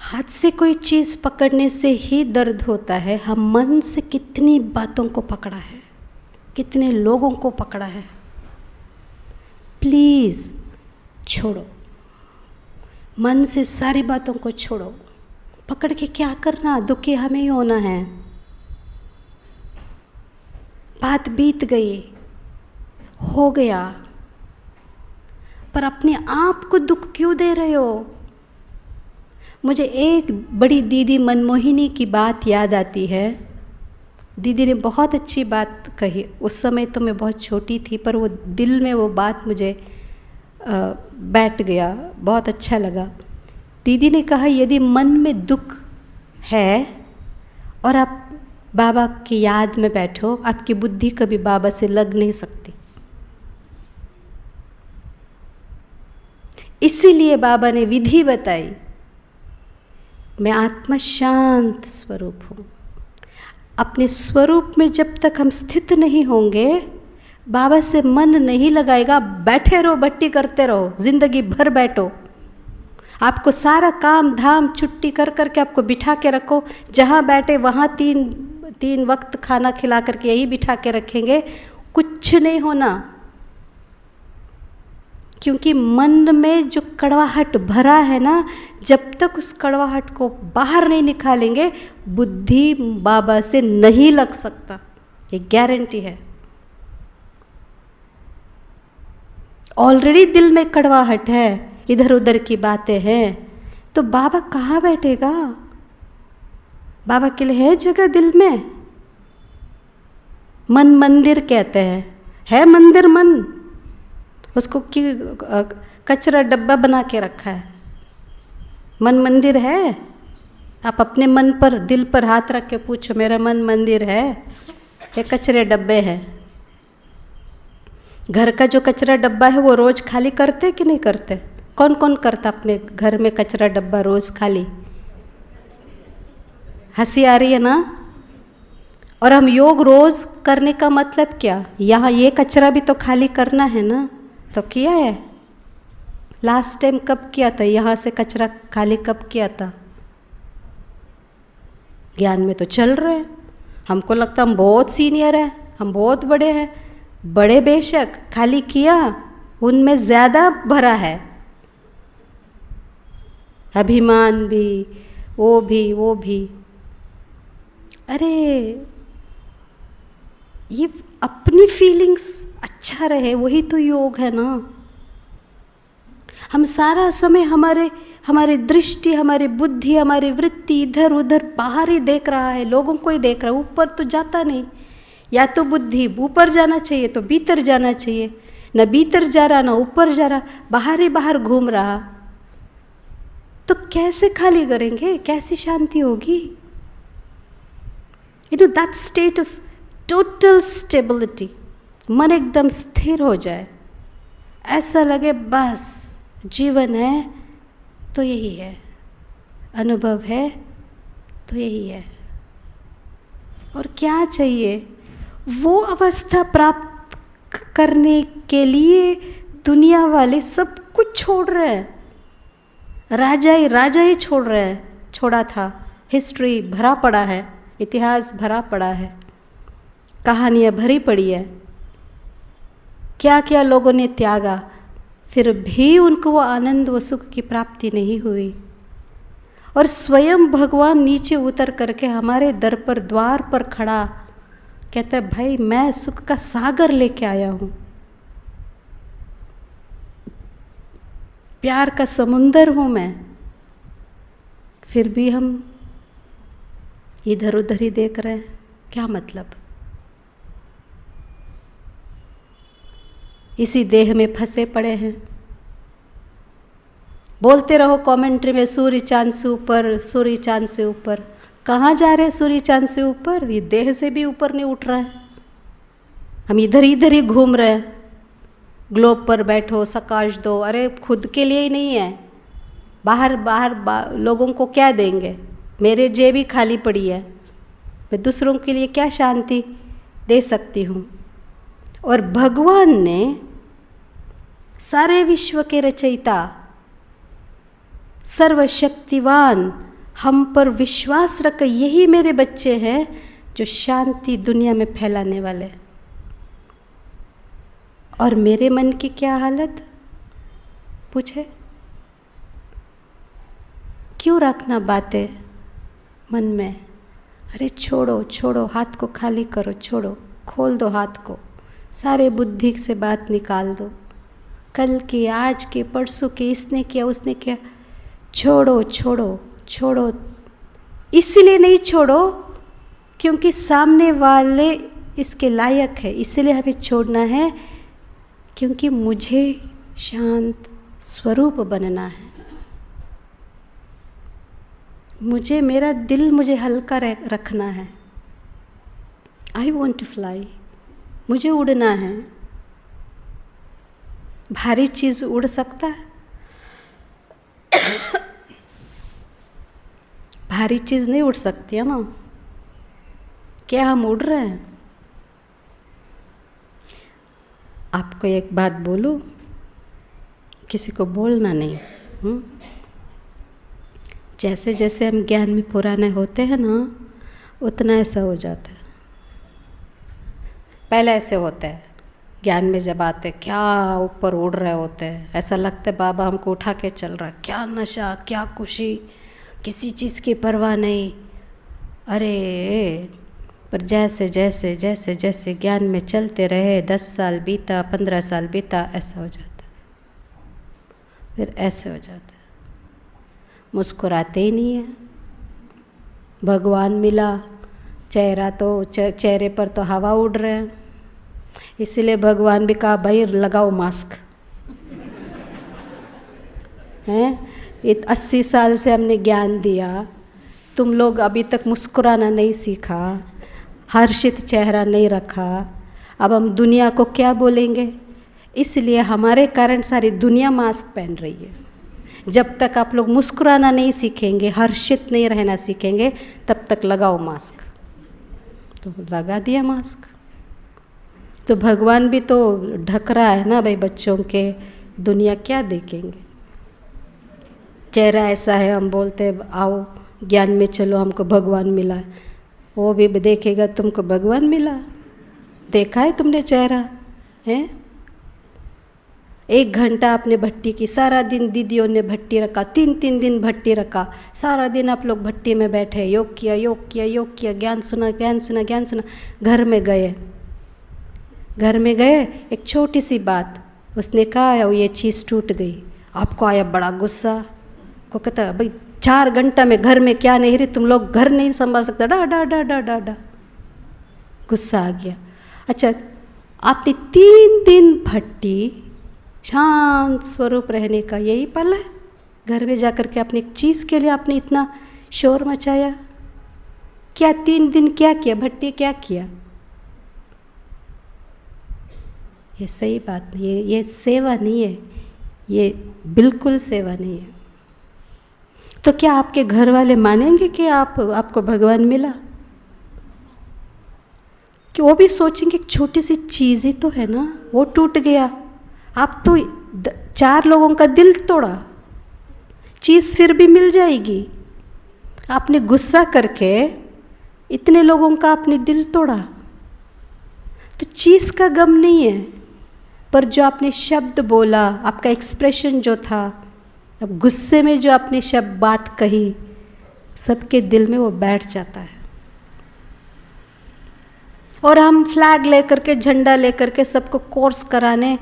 हाथ से कोई चीज़ पकड़ने से ही दर्द होता है। हम मन से कितनी बातों को पकड़ा है, कितने लोगों को पकड़ा है। प्लीज़ छोड़ो, मन से सारी बातों को छोड़ो। पकड़ के क्या करना? दुखी हमें ही होना है। बात बीत गई, हो गया, पर अपने आप को दुख क्यों दे रहे हो? मुझे एक बड़ी दीदी मनमोहिनी की बात याद आती है। दीदी ने बहुत अच्छी बात कही। उस समय तो मैं बहुत छोटी थी, पर वो दिल में वो बात मुझे बैठ गया, बहुत अच्छा लगा। दीदी ने कहा, यदि मन में दुख है और आप बाबा की याद में बैठो, आपकी बुद्धि कभी बाबा से लग नहीं सकती। इसीलिए बाबा ने विधि बताई। मैं आत्मा शांत स्वरूप हूँ। अपने स्वरूप में जब तक हम स्थित नहीं होंगे, बाबा से मन नहीं लगाएगा। बैठे रहो, बट्टी करते रहो, जिंदगी भर बैठो। आपको सारा काम धाम छुट्टी कर करके आपको बिठा के रखो, जहाँ बैठे वहाँ तीन वक्त खाना खिला करके यही बिठा के रखेंगे, कुछ नहीं होना। क्योंकि मन में जो कड़वाहट भरा है ना, जब तक उस कड़वाहट को बाहर नहीं निकालेंगे, बुद्धि बाबा से नहीं लग सकता, ये गारंटी है। ऑलरेडी दिल में कड़वाहट है, इधर उधर की बातें हैं, तो बाबा कहाँ बैठेगा? बाबा के लिए है जगह दिल में? मन मंदिर कहते हैं, है मंदिर मन? उसको कचरा डब्बा बना के रखा है। मन मंदिर है? आप अपने मन पर, दिल पर हाथ रख के पूछो, मेरा मन मंदिर है? ये कचरे डब्बे हैं। घर का जो कचरा डब्बा है वो रोज खाली करते कि नहीं करते? कौन कौन करता अपने घर में कचरा डब्बा रोज खाली? हंसी आ रही है ना? और हम योग रोज करने का मतलब क्या? यहाँ ये कचरा भी तो खाली करना है ना, तो किया है। लास्ट टाइम कब किया था? यहाँ से कचरा खाली कब किया था? ज्ञान में तो चल रहे हैं, हमको लगता हम बहुत सीनियर हैं, हम बहुत बड़े हैं। बड़े बेशक, खाली किया, उनमें ज़्यादा भरा है अभिमान भी, वो भी। अरे ये अपनी फीलिंग्स अच्छा रहे, वही तो योग है ना। हम सारा समय हमारी दृष्टि, हमारी बुद्धि, हमारी वृत्ति इधर उधर बाहर ही देख रहा है, लोगों को ही देख रहा है, ऊपर तो जाता नहीं। या तो बुद्धि ऊपर जाना चाहिए तो भीतर जाना चाहिए, न भीतर जा रहा न ऊपर जा रहा, बाहर ही बाहर घूम रहा, तो कैसे खाली करेंगे, कैसी शांति होगी? That state of total stability, मन एकदम स्थिर हो जाए, ऐसा लगे बस जीवन है तो यही है, अनुभव है तो यही है, और क्या चाहिए? वो अवस्था प्राप्त करने के लिए दुनिया वाले सब कुछ छोड़ रहे हैं, राजा ही छोड़ रहे हैं, छोड़ा था। हिस्ट्री भरा पड़ा है, इतिहास भरा पड़ा है, कहानियाँ भरी पड़ी है, क्या क्या लोगों ने त्यागा, फिर भी उनको वो आनंद व सुख की प्राप्ति नहीं हुई। और स्वयं भगवान नीचे उतर करके हमारे दर पर, द्वार पर खड़ा कहता है, भाई मैं सुख का सागर लेके आया हूँ, प्यार का समुंदर हूँ मैं, फिर भी हम इधर उधर ही देख रहे हैं, क्या मतलब? इसी देह में फंसे पड़े हैं। बोलते रहो कमेंट्री में, सूर्य चांद से ऊपर, सूर्य चांद से ऊपर। कहाँ जा रहे सूर्य चांद से ऊपर? ये देह से भी ऊपर नहीं उठ रहा है, हम इधर ही घूम रहे हैं। ग्लोब पर बैठो, सकाश दो, अरे खुद के लिए ही नहीं है, बाहर लोगों को क्या देंगे? मेरे जेब ही खाली पड़ी है, मैं दूसरों के लिए क्या शांति दे सकती हूँ? और भगवान ने, सारे विश्व के रचयिता, सर्वशक्तिवान, हम पर विश्वास रख, यही मेरे बच्चे हैं जो शांति दुनिया में फैलाने वाले। और मेरे मन की क्या हालत पूछे? क्यों रखना बातें मन में? अरे छोड़ो छोड़ो, हाथ को खाली करो, छोड़ो, खोल दो हाथ को, सारे बुद्धि से बात निकाल दो, कल की, आज की, परसों की, इसने किया उसने किया, छोड़ो छोड़ो छोड़ो। इसलिए नहीं छोड़ो क्योंकि सामने वाले इसके लायक है, इसलिए हमें छोड़ना है, क्योंकि मुझे शांत स्वरूप बनना है, मुझे, मेरा दिल मुझे हल्का रखना है। आई वॉन्ट टू फ्लाई, मुझे उड़ना है। भारी चीज़ उड़ सकता है? भारी चीज़ नहीं उड़ सकती है ना। क्या हम उड़ रहे हैं? आपको एक बात बोलूं, किसी को बोलना नहीं। जैसे जैसे हम ज्ञान में पुराने होते हैं ना, उतना ऐसा हो जाता है। पहले ऐसे होता है, ज्ञान में जब आते क्या ऊपर उड़ रहे होते हैं, ऐसा लगता है बाबा हमको उठा के चल रहा है, क्या नशा, क्या खुशी, किसी चीज़ की परवाह नहीं। अरे पर जैसे जैसे जैसे जैसे ज्ञान में चलते रहे, 10 साल बीता, 15 साल बीता, ऐसा हो जाता है, फिर ऐसे हो जाता है, मुस्कुराते ही नहीं है। भगवान मिला, चेहरा तो, चेहरे पर तो हवा उड़ रहे हैं, इसीलिए भगवान भी कहा भाई लगाओ मास्क। हैं 80 साल से हमने ज्ञान दिया, तुम लोग अभी तक मुस्कुराना नहीं सीखा, हर्षित चेहरा नहीं रखा, अब हम दुनिया को क्या बोलेंगे? इसलिए हमारे कारण सारी दुनिया मास्क पहन रही है। जब तक आप लोग मुस्कुराना नहीं सीखेंगे, हर्षित नहीं रहना सीखेंगे, तब तक लगाओ मास्क। तो लगा दिया मास्क। तो भगवान भी तो ढक रहा है ना भाई बच्चों के, दुनिया क्या देखेंगे? चेहरा ऐसा है, हम बोलते आओ ज्ञान में चलो, हमको भगवान मिला, वो भी देखेगा तुमको भगवान मिला। देखा है तुमने चेहरा? हैं 1 घंटा आपने भट्टी की, सारा दिन दीदियों ने भट्टी रखा, 3 दिन भट्टी रखा, सारा दिन आप लोग भट्टी में बैठे, योग किया योग किया योग किया, ज्ञान सुना ज्ञान सुना ज्ञान सुना। घर में गए, एक छोटी सी बात उसने कहा, ये चीज़ टूट गई, आपको आया बड़ा गुस्सा, को कहता भाई 4 घंटा में घर में क्या नहीं रही, तुम लोग घर नहीं संभाल सकते, डा डा डा डा डा डा। गुस्सा आ गया। अच्छा, आपने 3 दिन भट्टी शांत स्वरूप रहने का यही पल है? घर में जाकर के अपने एक चीज़ के लिए आपने इतना शोर मचाया? क्या 3 दिन क्या किया? भट्टी क्या किया? ये सही बात नहीं है, ये सेवा नहीं है, ये बिल्कुल सेवा नहीं है। तो क्या आपके घर वाले मानेंगे कि आपको भगवान मिला? कि वो भी सोचेंगे एक छोटी सी चीज़ ही तो है ना, वो टूट गया, आप तो 4 लोगों का दिल तोड़ा, चीज़ फिर भी मिल जाएगी। आपने गुस्सा करके इतने लोगों का आपने दिल तोड़ा। तो चीज़ का गम नहीं है, पर जो आपने शब्द बोला, आपका एक्सप्रेशन जो था, अब गुस्से में जो आपने शब्द बात कही, सबके दिल में वो बैठ जाता है। और हम फ्लैग लेकर के, झंडा लेकर के सबको कोर्स कराने,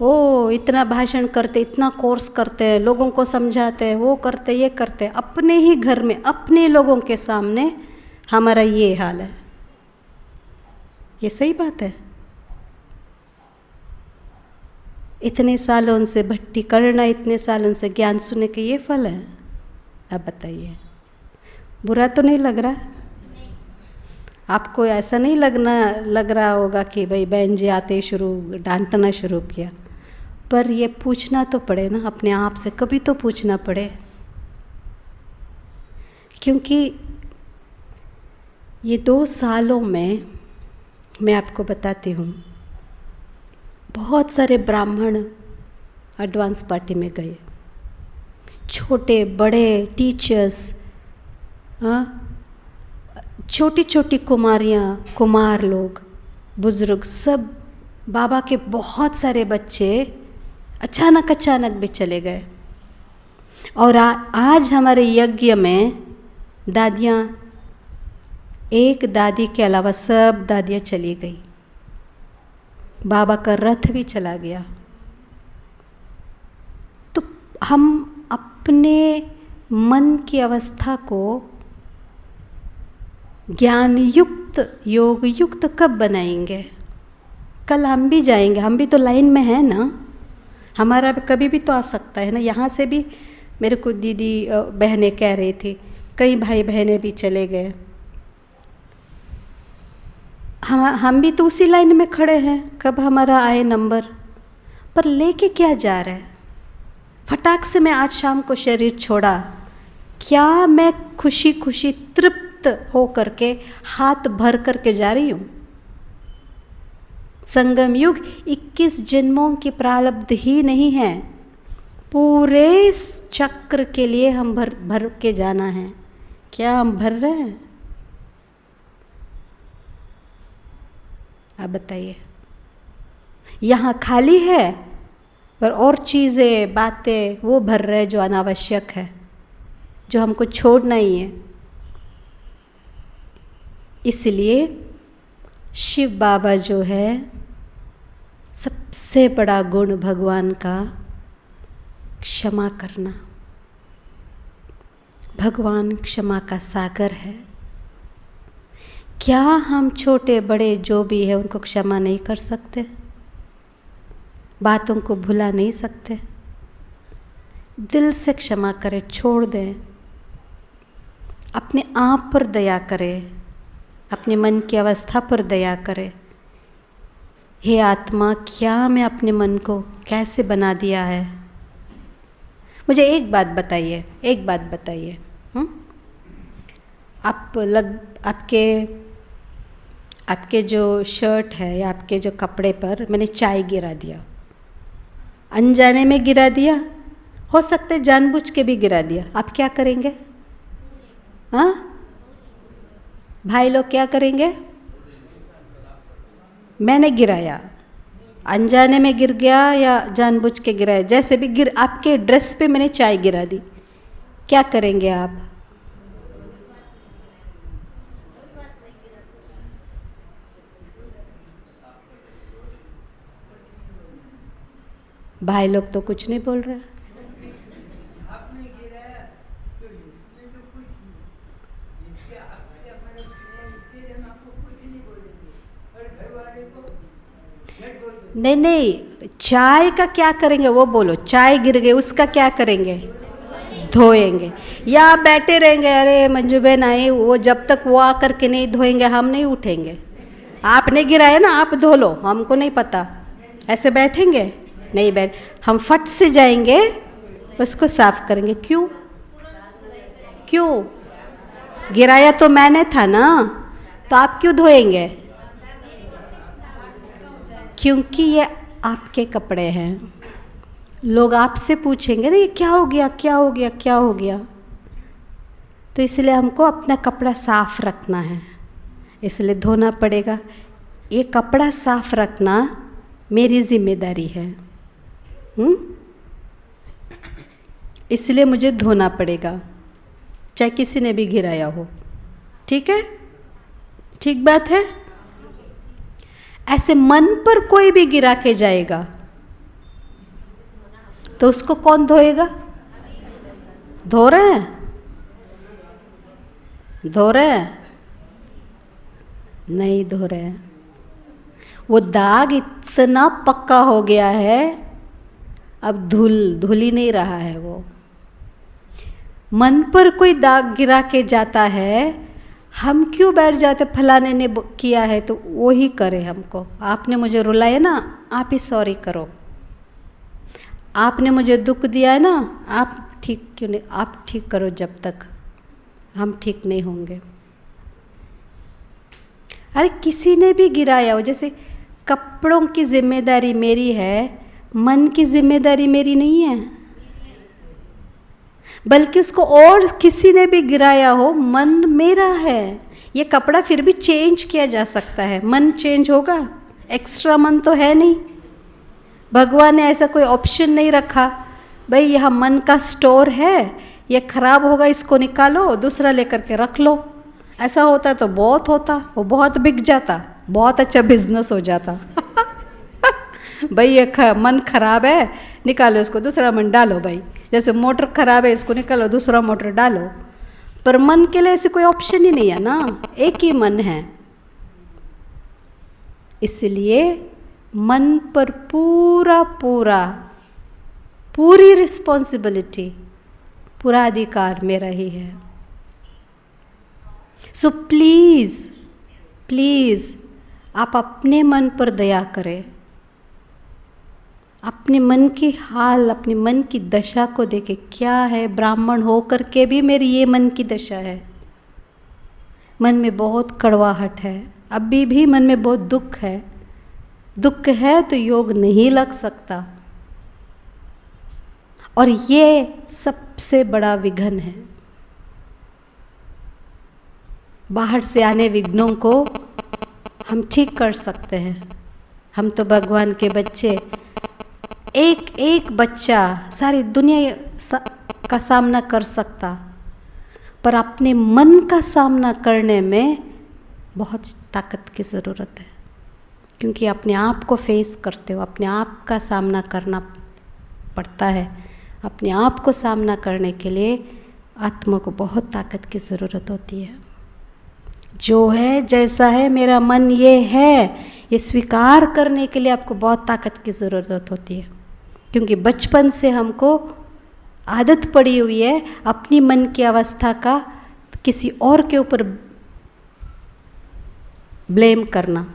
ओ इतना भाषण करते, इतना कोर्स करते हैं, लोगों को समझाते हैं, वो करते, ये करते, अपने ही घर में अपने लोगों के सामने हमारा ये हाल है। ये सही बात है? इतने सालों से भट्टी करना, इतने सालों से ज्ञान सुनने के ये फल है? अब बताइए, बुरा तो नहीं लग रहा? आपको ऐसा नहीं लग रहा होगा कि भाई बहन जी आते ही डांटना शुरू किया? पर ये पूछना तो पड़े ना अपने आप से, कभी तो पूछना पड़े। क्योंकि ये 2 सालों में मैं आपको बताती हूँ, बहुत सारे ब्राह्मण एडवांस पार्टी में गए, छोटे बड़े टीचर्स, छोटी छोटी कुमारियाँ, कुमार लोग, बुजुर्ग, सब बाबा के बहुत सारे बच्चे अचानक भी चले गए। और आज हमारे यज्ञ में दादियाँ, एक दादी के अलावा सब दादियाँ चली गई, बाबा का रथ भी चला गया। तो हम अपने मन की अवस्था को ज्ञान युक्त, योग युक्त कब बनाएंगे? कल हम भी जाएंगे, हम भी तो लाइन में हैं ना, हमारा कभी भी तो आ सकता है ना। यहाँ से भी मेरे को दीदी बहनें कह रही थी, कई भाई बहनें भी चले गए, हम भी तो उसी लाइन में खड़े हैं, कब हमारा आए नंबर। पर लेके क्या जा रहा है? फटाक से मैं आज शाम को शरीर छोड़ा, क्या मैं खुशी खुशी तृप्त हो करके हाथ भर करके जा रही हूँ? संगम युग 21 जन्मों की प्रारब्ध ही नहीं है, पूरे चक्र के लिए हम भर के जाना है। क्या हम भर रहे हैं? आप बताइए। यहाँ खाली है, पर और चीज़ें, बातें वो भर रहे जो अनावश्यक है, जो हमको छोड़ना ही है। इसलिए शिव बाबा जो है, सबसे बड़ा गुण भगवान का क्षमा करना। भगवान क्षमा का सागर है। क्या हम छोटे बड़े जो भी है उनको क्षमा नहीं कर सकते? बातों को भुला नहीं सकते? दिल से क्षमा करें, छोड़ दें, अपने आप पर दया करें, अपने मन की अवस्था पर दया करें। हे आत्मा, क्या मैं अपने मन को कैसे बना दिया है? मुझे एक बात बताइए, आपके जो शर्ट है या आपके जो कपड़े पर मैंने चाय गिरा दिया, अनजाने में गिरा दिया, हो सकता है जानबूझ के भी गिरा दिया, आप क्या करेंगे? हाँ भाई लोग क्या करेंगे? मैंने गिराया, अनजाने में गिर गया या जानबूझ के गिराया, जैसे भी आपके ड्रेस पे मैंने चाय गिरा दी, क्या करेंगे आप? भाई लोग तो कुछ नहीं बोल रहे। नहीं नहीं, चाय का क्या करेंगे वो बोलो। चाय गिर गई उसका क्या करेंगे? धोएंगे। या आप बैठे रहेंगे, अरे मंजू बहन आई, वो जब तक वो आकर के नहीं धोएंगे हम नहीं उठेंगे। आपने गिराया ना, आप धो लो, हमको नहीं पता। ऐसे बैठेंगे? नहीं बैठ, हम फट से जाएंगे उसको साफ करेंगे। क्यों? क्यों? गिराया तो मैंने था ना, तो आप क्यों धोएंगे? क्योंकि ये आपके कपड़े हैं। लोग आपसे पूछेंगे ना ये क्या हो गया, क्या हो गया, क्या हो गया। तो इसलिए हमको अपना कपड़ा साफ रखना है, इसलिए धोना पड़ेगा। ये कपड़ा साफ रखना मेरी जिम्मेदारी है, इसलिए मुझे धोना पड़ेगा, चाहे किसी ने भी गिराया हो। ठीक है? ठीक बात है। ऐसे मन पर कोई भी गिरा के जाएगा तो उसको कौन धोएगा? धो रहे हैं? धो रहे हैं? नहीं धो रहे हैं। वो दाग इतना पक्का हो गया है, अब धुल ही नहीं रहा है। वो मन पर कोई दाग गिरा के जाता है, हम क्यों बैठ जाते फलाने ने किया है तो वो ही करे हमको। आपने मुझे रुलाया ना, आप ही सॉरी करो। आपने मुझे दुख दिया है ना, आप ठीक क्यों नहीं, आप ठीक करो, जब तक हम ठीक नहीं होंगे। अरे किसी ने भी गिराया हो, जैसे कपड़ों की जिम्मेदारी मेरी है, मन की जिम्मेदारी मेरी नहीं है, बल्कि उसको और किसी ने भी गिराया हो, मन मेरा है। ये कपड़ा फिर भी चेंज किया जा सकता है, मन चेंज होगा, एक्स्ट्रा मन तो है नहीं। भगवान ने ऐसा कोई ऑप्शन नहीं रखा, भाई यह मन का स्टोर है, ये खराब होगा इसको निकालो दूसरा लेकर के रख लो। ऐसा होता तो बहुत होता, वो बहुत बिक जाता, बहुत अच्छा बिजनेस हो जाता। भाई ये मन खराब है, निकालो इसको, दूसरा मन डालो। भाई जैसे मोटर खराब है, इसको निकालो, दूसरा मोटर डालो। पर मन के लिए ऐसे कोई ऑप्शन ही नहीं है ना, एक ही मन है। इसलिए मन पर पूरी रिस्पॉन्सिबिलिटी, पूरा अधिकार मेरा ही है। सो प्लीज आप अपने मन पर दया करें। अपने मन की हाल, अपने मन की दशा को देखें, क्या है। ब्राह्मण होकर के भी मेरी ये मन की दशा है। मन में बहुत कड़वाहट है, अभी भी मन में बहुत दुख है। दुख है तो योग नहीं लग सकता, और ये सबसे बड़ा विघ्न है। बाहर से आने विघ्नों को हम ठीक कर सकते हैं। हम तो भगवान के बच्चे, एक बच्चा सारी दुनिया का सामना कर सकता, पर अपने मन का सामना करने में बहुत ताकत की ज़रूरत है। क्योंकि अपने आप को फेस करते हो, अपने आप का सामना करना पड़ता है। अपने आप को सामना करने के लिए आत्मा को बहुत ताकत की ज़रूरत होती है। जो है जैसा है, मेरा मन ये है, ये स्वीकार करने के लिए आपको बहुत ताकत की ज़रूरत होती है। क्योंकि बचपन से हमको आदत पड़ी हुई है अपनी मन की अवस्था का किसी और के ऊपर ब्लेम करना।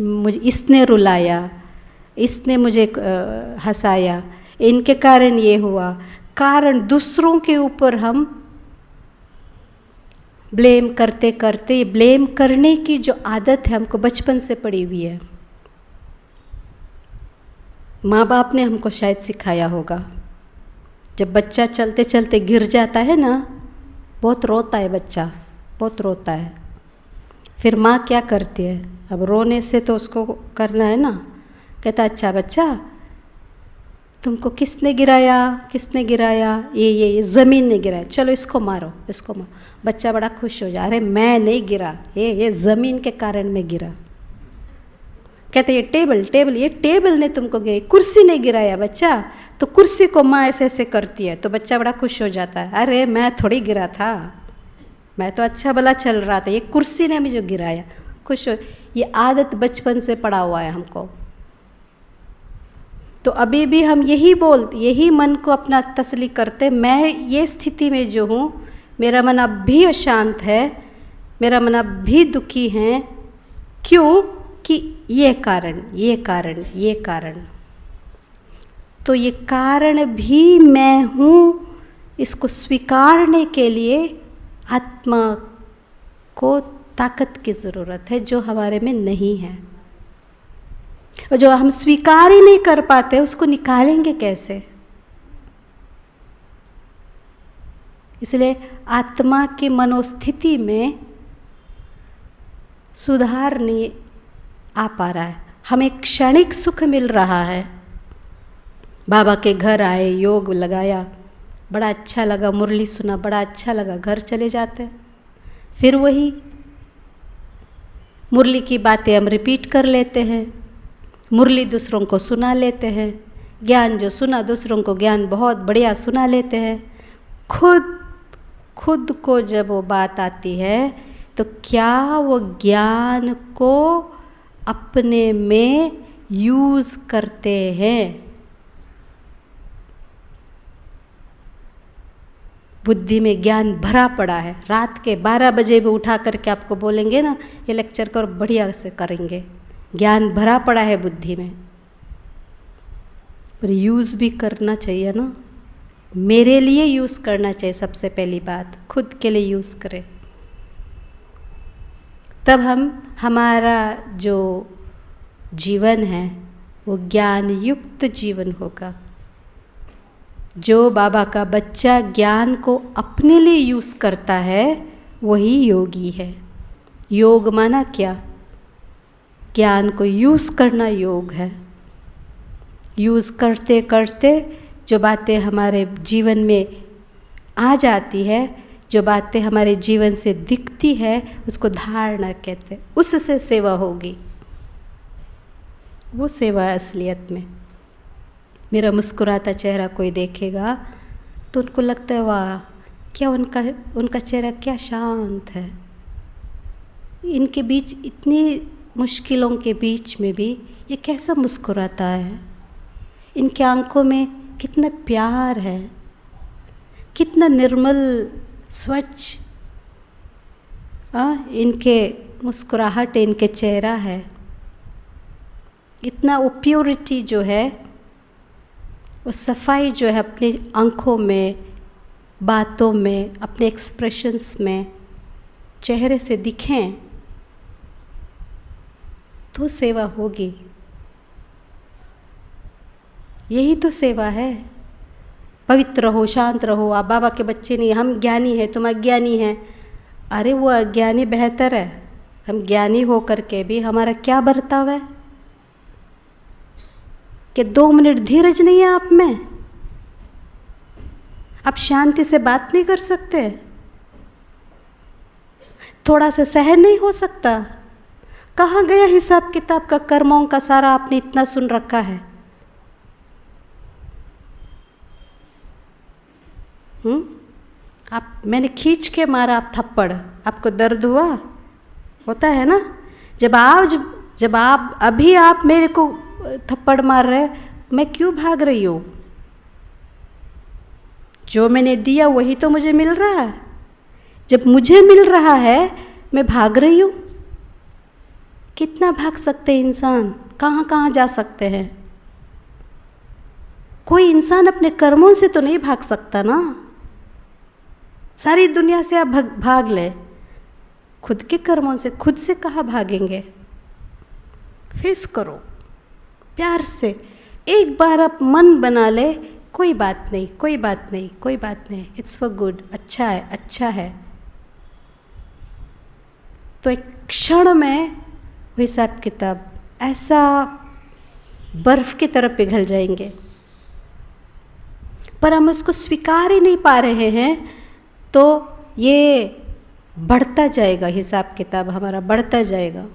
मुझे इसने रुलाया, इसने मुझे हंसाया, इनके कारण ये हुआ। कारण दूसरों के ऊपर हम ब्लेम करते करते, ब्लेम करने की जो आदत है हमको बचपन से पड़ी हुई है। माँ बाप ने हमको शायद सिखाया होगा। जब बच्चा चलते चलते गिर जाता है ना, बहुत रोता है बच्चा, बहुत रोता है। फिर माँ क्या करती है, अब रोने से तो उसको करना है ना, कहता अच्छा बच्चा तुमको किसने गिराया, किसने गिराया, ये ज़मीन ने गिराया, चलो इसको मारो, इसको मारो। बच्चा बड़ा खुश हो जा, अरे मैं नहीं गिरा, ये ज़मीन के कारण मैं गिरा। कहते ये टेबल ने तुमको गिराई, कुर्सी ने गिराया बच्चा, तो कुर्सी को माँ ऐसे ऐसे करती है, तो बच्चा बड़ा खुश हो जाता है, अरे मैं थोड़ी गिरा था, मैं तो अच्छा भला चल रहा था, ये कुर्सी ने मुझे गिराया, खुश हो। ये आदत बचपन से पड़ा हुआ है हमको। तो अभी भी हम यही मन को अपना तसल्ली करते, मैं ये स्थिति में जो हूँ, मेरा मन अब भी अशांत है, मेरा मन अब भी दुखी है, क्यों? कि ये कारण। तो ये कारण भी मैं हूँ, इसको स्वीकारने के लिए आत्मा को ताकत की ज़रूरत है, जो हमारे में नहीं है। और जो हम स्वीकार ही नहीं कर पाते, उसको निकालेंगे कैसे? इसलिए आत्मा की मनोस्थिति में सुधार नहीं आ पा रहा है। हमें क्षणिक सुख मिल रहा है। बाबा के घर आए, योग लगाया, बड़ा अच्छा लगा, मुरली सुना, बड़ा अच्छा लगा, घर चले जाते। फिर वही मुरली की बातें हम रिपीट कर लेते हैं, मुरली दूसरों को सुना लेते हैं, ज्ञान जो सुना दूसरों को ज्ञान बहुत बढ़िया सुना लेते हैं। खुद को जब वो बात आती है तो क्या वो ज्ञान को अपने में यूज़ करते हैं? बुद्धि में ज्ञान भरा पड़ा है। रात के 12 बजे भी उठा करके आपको बोलेंगे ना, ये लेक्चर करो, बढ़िया से करेंगे। ज्ञान भरा पड़ा है बुद्धि में, पर यूज़ भी करना चाहिए ना। मेरे लिए यूज़ करना चाहिए। सबसे पहली बात, खुद के लिए यूज़ करें, तब हमारा जो जीवन है वो ज्ञान युक्त जीवन होगा। जो बाबा का बच्चा ज्ञान को अपने लिए यूज़ करता है वही योगी है। योग माना क्या? ज्ञान को यूज़ करना योग है। यूज़ करते करते जो बातें हमारे जीवन में आ जाती है, जो बातें हमारे जीवन से दिखती है, उसको धारणा कहते हैं। उससे सेवा होगी, वो सेवा है असलियत में। मेरा मुस्कुराता चेहरा कोई देखेगा तो उनको लगता है वाह, क्या उनका चेहरा क्या शांत है। इनके बीच, इतनी मुश्किलों के बीच में भी ये कैसा मुस्कुराता है। इनके आंखों में कितना प्यार है, कितना निर्मल स्वच्छ इनके मुस्कुराहट, इनके चेहरा है। इतना वो प्योरिटी जो है, वो सफाई जो है अपनी आँखों में, बातों में, अपने एक्सप्रेशंस में, चेहरे से दिखें तो सेवा होगी। यही तो सेवा है। पवित्र रहो, शांत रहो। आप बाबा के बच्चे नहीं, हम ज्ञानी हैं, तुम अज्ञानी हैं। अरे वो अज्ञानी बेहतर है। हम ज्ञानी हो करके भी हमारा क्या बर्ताव है कि 2 मिनट धीरज नहीं है आप में? आप शांति से बात नहीं कर सकते? थोड़ा सा सहन नहीं हो सकता? कहाँ गया हिसाब किताब का? कर्मों का सारा आपने इतना सुन रखा है। मैंने खींच के मारा आप थप्पड़, आपको दर्द हुआ? होता है ना। जब आप अभी आप मेरे को थप्पड़ मार रहे, मैं क्यों भाग रही हूँ? जो मैंने दिया वही तो मुझे मिल रहा है। जब मुझे मिल रहा है मैं भाग रही हूँ। कितना भाग सकते हैं इंसान? कहाँ कहाँ जा सकते हैं? कोई इंसान अपने कर्मों से तो नहीं भाग सकता ना। सारी दुनिया से आप भाग ले, खुद के कर्मों से खुद से कहाँ भागेंगे? फेस करो प्यार से। एक बार आप मन बना ले, कोई बात नहीं, कोई बात नहीं, कोई बात नहीं, इट्स फॉर गुड, अच्छा है, अच्छा है। तो एक क्षण में हिसाब किताब ऐसा बर्फ की तरह पिघल जाएंगे। पर हम उसको स्वीकार ही नहीं पा रहे हैं, तो ये बढ़ता जाएगा, हिसाब किताब हमारा बढ़ता जाएगा।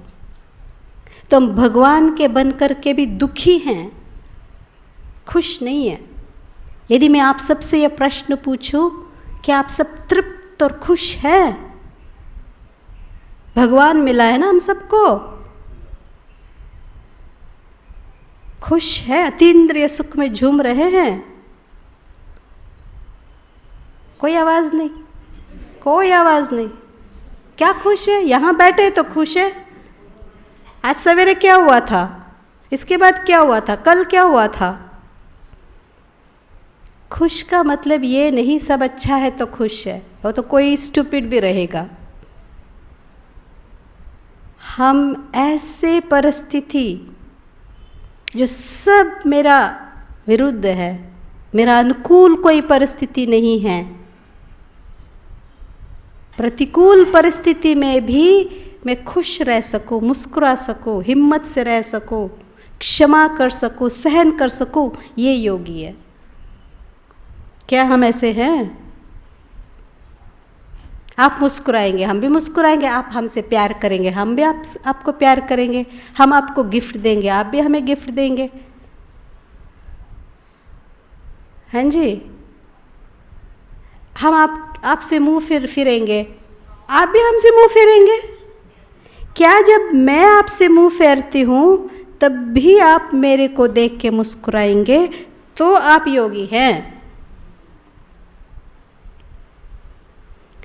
तो हम भगवान के बन कर के भी दुखी हैं, खुश नहीं हैं। यदि मैं आप सबसे यह प्रश्न पूछूं कि आप सब तृप्त और खुश हैं? भगवान मिला है ना हम सबको। खुश है, अतीन्द्रिय सुख में झूम रहे हैं? कोई आवाज़ नहीं, कोई आवाज़ नहीं। क्या खुश है? यहाँ बैठे तो खुश है। आज सवेरे क्या हुआ था, इसके बाद क्या हुआ था, कल क्या हुआ था? खुश का मतलब ये नहीं सब अच्छा है तो खुश है, वो तो कोई स्टूपिड भी रहेगा। हम ऐसे परिस्थिति जो सब मेरा विरुद्ध है, मेरा अनुकूल कोई परिस्थिति नहीं है, प्रतिकूल परिस्थिति में भी मैं खुश रह सकूं, मुस्कुरा सकूं, हिम्मत से रह सकूं, क्षमा कर सकूं, सहन कर सकूं, ये योगी है। क्या हम ऐसे हैं? आप मुस्कुराएंगे, हम भी मुस्कुराएंगे। आप हमसे प्यार करेंगे, हम भी आपको प्यार करेंगे। हम आपको गिफ्ट देंगे, आप भी हमें गिफ्ट देंगे। हाँ जी, हम आपसे मुंह फिरेंगे, आप भी हमसे मुंह फेरेंगे। क्या जब मैं आपसे मुंह फेरती हूँ तब भी आप मेरे को देख के मुस्कुराएंगे तो आप योगी हैं।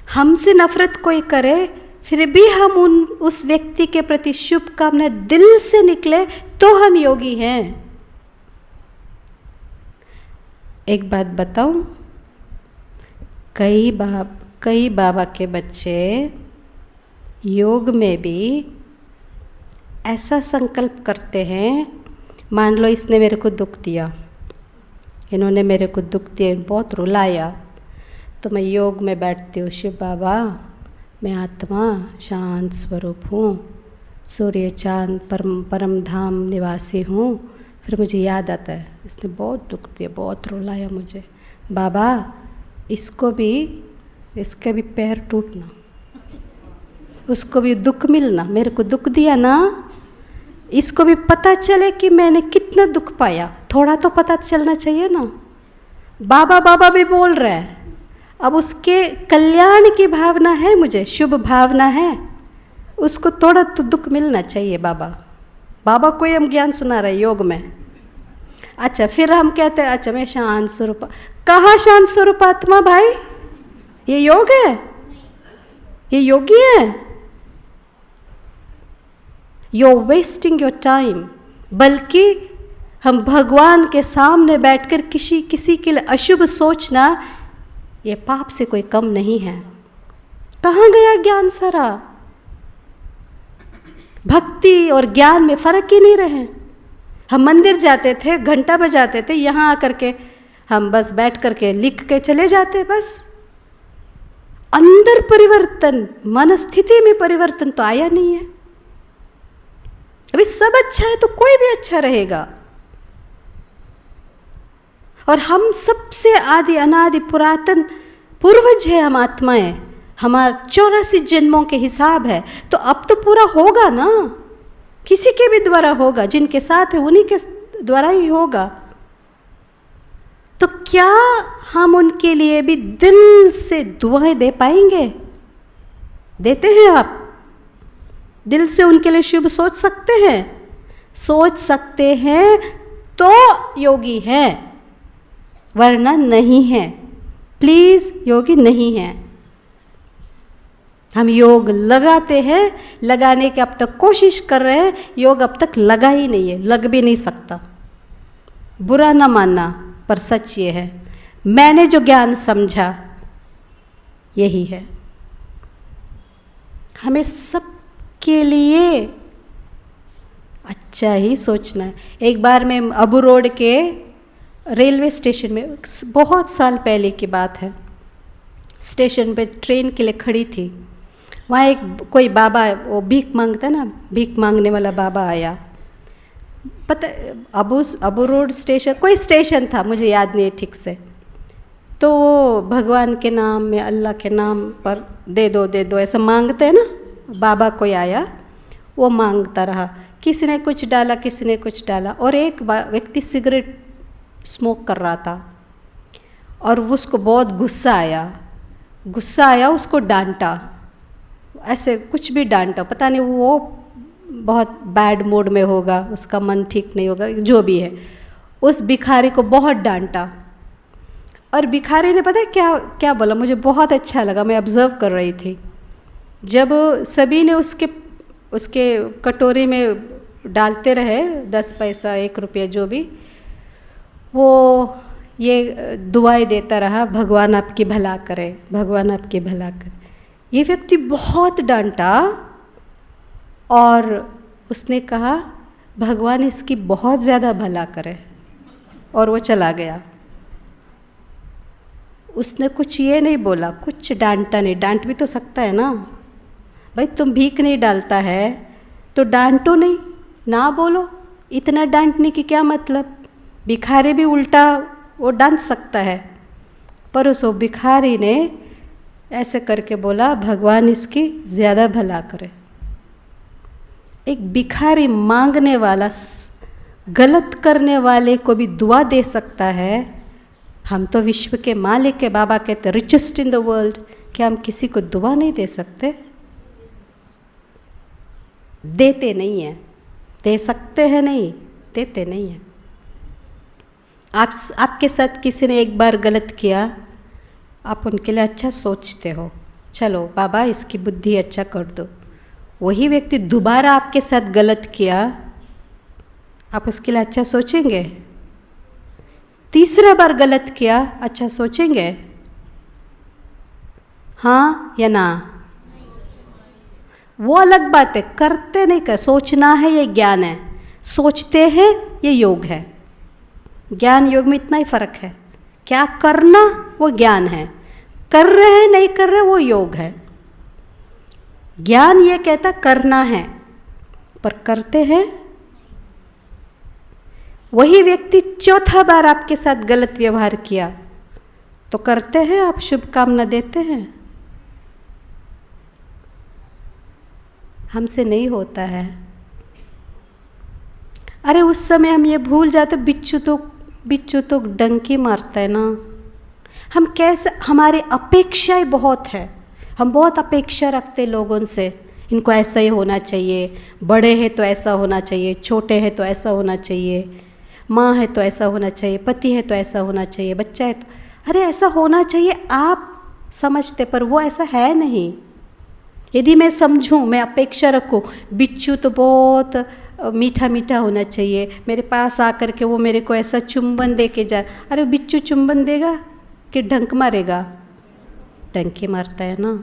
हमसे नफरत कोई करे फिर भी हम उस व्यक्ति के प्रति शुभकामना दिल से निकले तो हम योगी हैं। एक बात बताऊं, कई बाबा के बच्चे योग में भी ऐसा संकल्प करते हैं, मान लो इसने मेरे को दुख दिया, इन्होंने मेरे को दुख दिया, बहुत रुलाया, तो मैं योग में बैठती हूँ, शिव बाबा मैं आत्मा शांत स्वरूप हूँ, सूर्य चांद परम धाम निवासी हूँ। फिर मुझे याद आता है इसने बहुत दुख दिया, बहुत रुलाया मुझे, बाबा इसको भी, इसके भी पैर टूटना, उसको भी दुख मिलना, मेरे को दुख दिया ना, इसको भी पता चले कि मैंने कितना दुख पाया, थोड़ा तो पता चलना चाहिए ना। बाबा बाबा भी बोल रहा है, अब उसके कल्याण की भावना है, मुझे शुभ भावना है, उसको थोड़ा तो दुख मिलना चाहिए। बाबा को हम ज्ञान सुना रहे योग में। अच्छा फिर हम कहते हैं अच्छा मैं शांत स्वरूप, कहाँ शांत स्वरूप आत्मा भाई? ये योग है? ये योगी है? You're wasting your time। बल्कि हम भगवान के सामने बैठकर किसी के लिए अशुभ सोचना ये पाप से कोई कम नहीं है। कहाँ गया ज्ञान सारा? भक्ति और ज्ञान में फर्क ही नहीं रहे। हम मंदिर जाते थे, घंटा बजाते थे, यहाँ आकर के हम बस बैठ करके लिख के चले जाते, बस अंदर परिवर्तन, मन स्थिति में परिवर्तन तो आया नहीं है। अभी सब अच्छा है तो कोई भी अच्छा रहेगा। और हम सबसे आदि अनादि पुरातन पूर्वज है, हम आत्माएं, हमारा 84 जन्मों के हिसाब है, तो अब तो पूरा होगा ना, किसी के भी द्वारा होगा, जिनके साथ है उन्हीं के द्वारा ही होगा। तो क्या हम उनके लिए भी दिल से दुआएं दे पाएंगे? देते हैं आप? दिल से उनके लिए शुभ सोच सकते हैं? सोच सकते हैं तो योगी है, वरना नहीं है। प्लीज योगी नहीं है। हम योग लगाते हैं, लगाने की अब तक कोशिश कर रहे हैं, योग अब तक लगा ही नहीं है, लग भी नहीं सकता। बुरा ना मानना, पर सच ये है, मैंने जो ज्ञान समझा यही है। हमें सबके लिए अच्छा ही सोचना है। एक बार मैं अबू रोड के रेलवे स्टेशन में, बहुत साल पहले की बात है, स्टेशन पे ट्रेन के लिए खड़ी थी। वहाँ एक कोई बाबा, वो भीख मांगता ना, भीख मांगने वाला बाबा आया। पता अबू रोड स्टेशन, कोई स्टेशन था, मुझे याद नहीं है ठीक से। तो वो भगवान के नाम में, अल्लाह के नाम पर दे दो ऐसा मांगते हैं ना। बाबा कोई आया, वो मांगता रहा, किसी ने कुछ डाला, किसी ने कुछ डाला, और एक व्यक्ति सिगरेट स्मोक कर रहा था और उसको बहुत गुस्सा आया, उसको डांटा, ऐसे कुछ भी डांटा, पता नहीं वो बहुत बैड मूड में होगा, उसका मन ठीक नहीं होगा, जो भी है। उस भिखारी को बहुत डांटा और भिखारी ने पता है क्या क्या बोला, मुझे बहुत अच्छा लगा, मैं ऑब्ज़र्व कर रही थी। जब सभी ने उसके कटोरी में डालते रहे 10 पैसा 1 रुपया जो भी, वो ये दुआएं देता रहा, भगवान आपकी भला करे, भगवान आपकी भला करे। ये व्यक्ति बहुत डांटा और उसने कहा भगवान इसकी बहुत ज़्यादा भला करे, और वो चला गया। उसने कुछ ये नहीं बोला, कुछ डांटा नहीं। डांट भी तो सकता है ना भाई, तुम भीख नहीं डालता है तो डांटो नहीं, ना बोलो। इतना डांटने की क्या मतलब? भिखारी भी उल्टा वो डांट सकता है, पर उस भिखारी ने ऐसे करके बोला भगवान इसकी ज़्यादा भला करे। एक भिखारी मांगने वाला, गलत करने वाले को भी दुआ दे सकता है। हम तो विश्व के मालिक के, बाबा कहते रिचेस्ट इन द वर्ल्ड, क्या हम किसी को दुआ नहीं दे सकते? देते नहीं हैं, दे सकते हैं नहीं, देते नहीं हैं। आपके साथ किसी ने एक बार गलत किया, आप उनके लिए अच्छा सोचते हो, चलो बाबा इसकी बुद्धि अच्छा कर दो। वही व्यक्ति दोबारा आपके साथ गलत किया, आप उसके लिए अच्छा सोचेंगे? तीसरा बार गलत किया, अच्छा सोचेंगे? हाँ या ना? वो अलग बात है, करते नहीं कर, सोचना है ये ज्ञान है, सोचते हैं ये योग है। ज्ञान योग में इतना ही फर्क है, क्या करना वो ज्ञान है, कर रहे हैं नहीं कर रहे वो योग है। ज्ञान ये कहता करना है, पर करते हैं। वही व्यक्ति चौथा बार आपके साथ गलत व्यवहार किया तो करते हैं आप, शुभकामना देते हैं? हमसे नहीं होता है। अरे उस समय हम ये भूल जाते, बिच्छू तो डंकी मारता है ना। हम कैसे, हमारी अपेक्षाएं बहुत है, हम बहुत अपेक्षा रखते लोगों से, इनको ऐसा ही होना चाहिए, बड़े हैं तो ऐसा होना चाहिए, छोटे हैं तो ऐसा होना चाहिए, माँ है तो ऐसा होना चाहिए, पति है तो ऐसा होना चाहिए, बच्चा है तो, अरे ऐसा होना चाहिए आप समझते, पर वो ऐसा है नहीं। यदि मैं समझूं, मैं अपेक्षा रखूं, बिच्छू तो बहुत मीठा मीठा होना चाहिए, मेरे पास आकर के वो मेरे को ऐसा चुंबन दे के जाए, अरे बिच्छू चुंबन देगा कि डंक मारेगा? डंकी मारता है ना।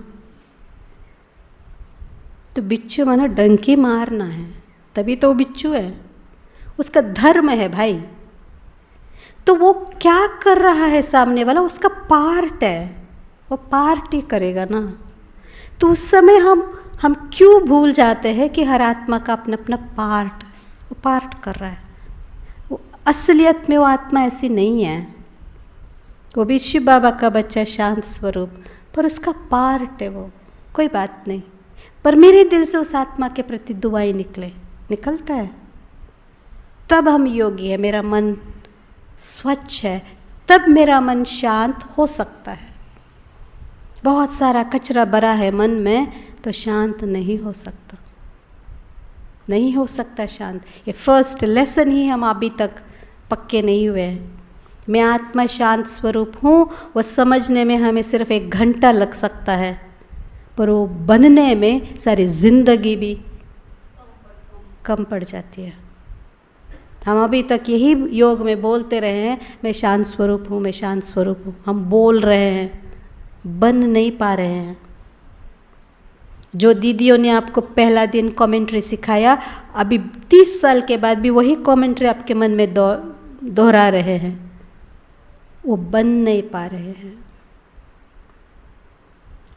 तो बिच्छू मानो डंकी मारना है, तभी तो वो बिच्छू है, उसका धर्म है भाई। तो वो क्या कर रहा है सामने वाला, उसका पार्ट है, वो पार्ट ही करेगा ना। तो उस समय हम क्यों भूल जाते हैं कि हर आत्मा का अपना अपना पार्ट, वो पार्ट कर रहा है। वो असलियत में वो आत्मा ऐसी नहीं है, वो भी शिव बाबा का बच्चा, शांत स्वरूप, पर उसका पार्ट है वो, कोई बात नहीं। पर मेरे दिल से उस आत्मा के प्रति दुआएं निकलता है, तब हम योगी है, मेरा मन स्वच्छ है, तब मेरा मन शांत हो सकता है। बहुत सारा कचरा भरा है मन में तो शांत नहीं हो सकता, नहीं हो सकता शांत। ये फर्स्ट लेसन ही हम अभी तक पक्के नहीं हुए हैं। मैं आत्मा शांत स्वरूप हूँ, वो समझने में हमें सिर्फ 1 घंटा लग सकता है, पर वो बनने में सारी जिंदगी भी कम पड़ जाती है। हम अभी तक यही योग में बोलते रहे हैं, मैं शांत स्वरूप हूँ, मैं शांत स्वरूप हूँ। हम बोल रहे हैं, बन नहीं पा रहे हैं। जो दीदियों ने आपको पहला दिन कमेंट्री सिखाया, अभी 30 साल के बाद भी वही कमेंट्री आपके मन में दोहरा रहे हैं, वो बन नहीं पा रहे हैं।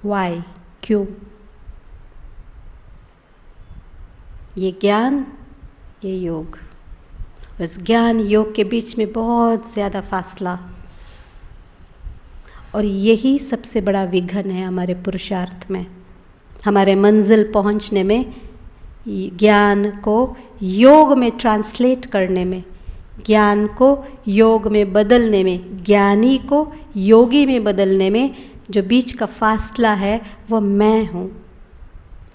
वाई, क्यों? ये ज्ञान, ये योग, बस ज्ञान योग के बीच में बहुत ज़्यादा फासला, और यही सबसे बड़ा विघ्न है हमारे पुरुषार्थ में, हमारे मंजिल पहुंचने में, ज्ञान को योग में ट्रांसलेट करने में, ज्ञान को योग में बदलने में, ज्ञानी को योगी में बदलने में जो बीच का फासला है वो मैं हूँ।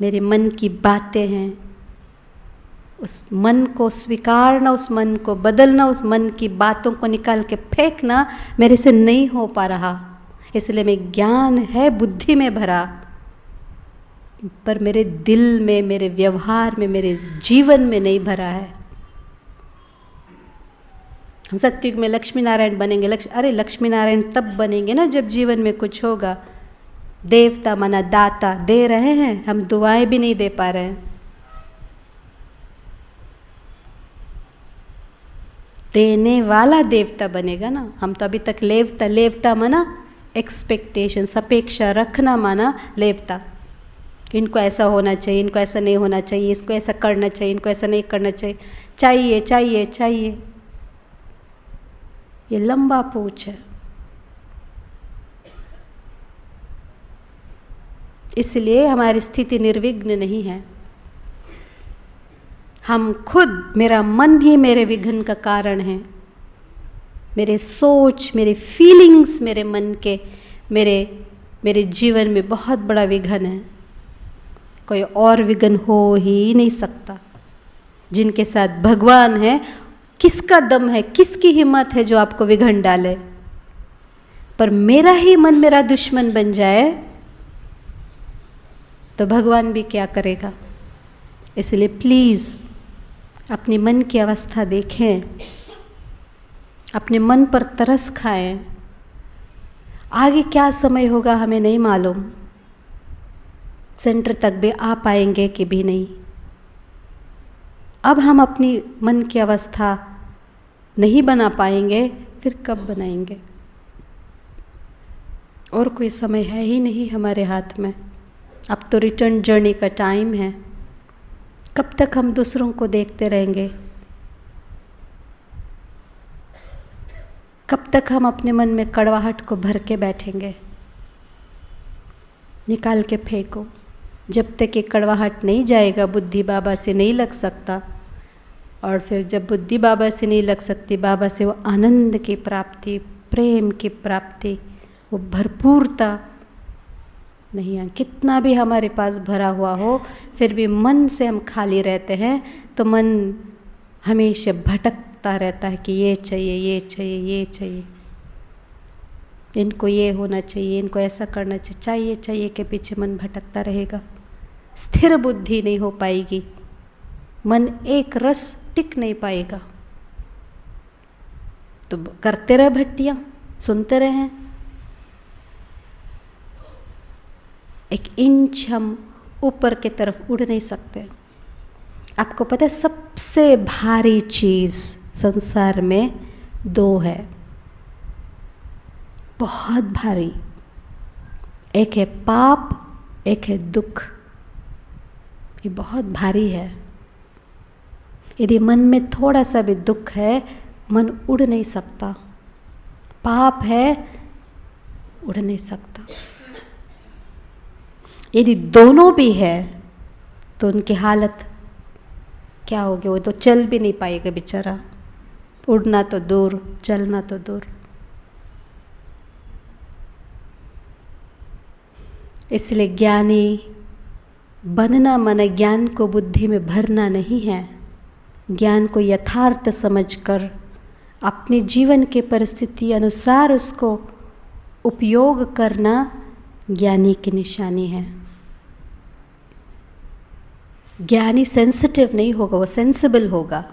मेरे मन की बातें हैं, उस मन को स्वीकारना, उस मन को बदलना, उस मन की बातों को निकाल के फेंकना मेरे से नहीं हो पा रहा। इसलिए मैं ज्ञान है बुद्धि में भरा, पर मेरे दिल में, मेरे व्यवहार में, मेरे जीवन में नहीं भरा है। हम सत्युग में लक्ष्मी नारायण बनेंगे। अरे लक्ष्मी नारायण तब बनेंगे ना जब जीवन में कुछ होगा। देवता माना दाता, दे रहे हैं, हम दुआएं भी नहीं दे पा रहे हैं। देने वाला देवता बनेगा ना। हम तो अभी तक लेवता माना एक्सपेक्टेशन, अपेक्षा रखना माना लेवता। इनको ऐसा होना चाहिए, इनको ऐसा नहीं होना चाहिए, इसको ऐसा करना चाहिए, इनको ऐसा नहीं करना चाहिए, चाहिए चाहिए चाहिए। ये लंबा पूछ है। इसलिए हमारी स्थिति निर्विघ्न नहीं है। हम खुद, मेरा मन ही मेरे विघ्न का कारण है। मेरे सोच, मेरे फीलिंग्स, मेरे मन के, मेरे जीवन में बहुत बड़ा विघ्न है। कोई और विघ्न हो ही नहीं सकता। जिनके साथ भगवान है, किसका दम है, किसकी हिम्मत है जो आपको विघ्न डाले। पर मेरा ही मन मेरा दुश्मन बन जाए तो भगवान भी क्या करेगा। इसलिए प्लीज़ अपने मन की अवस्था देखें, अपने मन पर तरस खाएं। आगे क्या समय होगा हमें नहीं मालूम। सेंटर तक भी आ पाएंगे कि भी नहीं। अब हम अपनी मन की अवस्था नहीं बना पाएंगे, फिर कब बनाएंगे। और कोई समय है ही नहीं हमारे हाथ में। अब तो रिटर्न जर्नी का टाइम है। कब तक हम दूसरों को देखते रहेंगे? कब तक हम अपने मन में कड़वाहट को भर के बैठेंगे? निकाल के फेंको। जब तक ये कड़वाहट नहीं जाएगा, बुद्धि बाबा से नहीं लग सकता। और फिर जब बुद्धि बाबा से नहीं लग सकती, बाबा से वो आनंद की प्राप्ति, प्रेम की प्राप्ति, वो भरपूरता नहीं है। कितना भी हमारे पास भरा हुआ हो, फिर भी मन से हम खाली रहते हैं तो मन हमेशा भटकता रहता है कि ये चाहिए, ये चाहिए, ये चाहिए, इनको ये होना चाहिए, इनको ऐसा करना चाहिए, चाहिए चाहिए के पीछे मन भटकता रहेगा। स्थिर बुद्धि नहीं हो पाएगी। मन एक रस टिक नहीं पाएगा। तो करते रहे भट्टियाँ, सुनते रहें। एक इंच हम ऊपर की तरफ उड़ नहीं सकते। आपको पता है सबसे भारी चीज़ संसार में दो है, बहुत भारी। एक है पाप, एक है दुख। ये बहुत भारी है। यदि मन में थोड़ा सा भी दुख है, मन उड़ नहीं सकता। पाप है, उड़ नहीं सकता। यदि दोनों भी है तो उनकी हालत क्या होगी? वो तो चल भी नहीं पाएगा बेचारा। उड़ना तो दूर, चलना तो दूर। इसलिए ज्ञानी बनना माने ज्ञान को बुद्धि में भरना नहीं है। ज्ञान को यथार्थ समझकर अपने जीवन के परिस्थिति अनुसार उसको उपयोग करना ज्ञानी की निशानी है। ज्ञानी सेंसिटिव नहीं होगा, वो सेंसिबल होगा।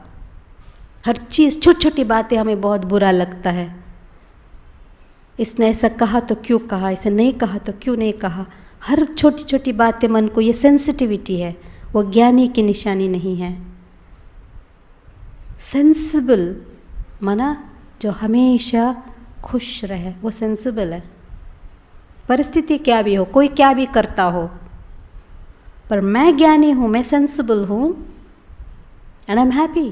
हर चीज़, छोटी छोटी बातें हमें बहुत बुरा लगता है। इसने ऐसा कहा तो क्यों कहा, इसे नहीं कहा तो क्यों नहीं कहा। हर छोटी छोटी बातें मन को, ये सेंसिटिविटी है, वो ज्ञानी की निशानी नहीं है। सेंसिबल माना जो हमेशा खुश रहे, वो सेंसिबल है। परिस्थिति क्या भी हो, कोई क्या भी करता हो, पर मैं ज्ञानी हूँ, मैं सेंसिबल हूँ, एंड आई एम हैप्पी।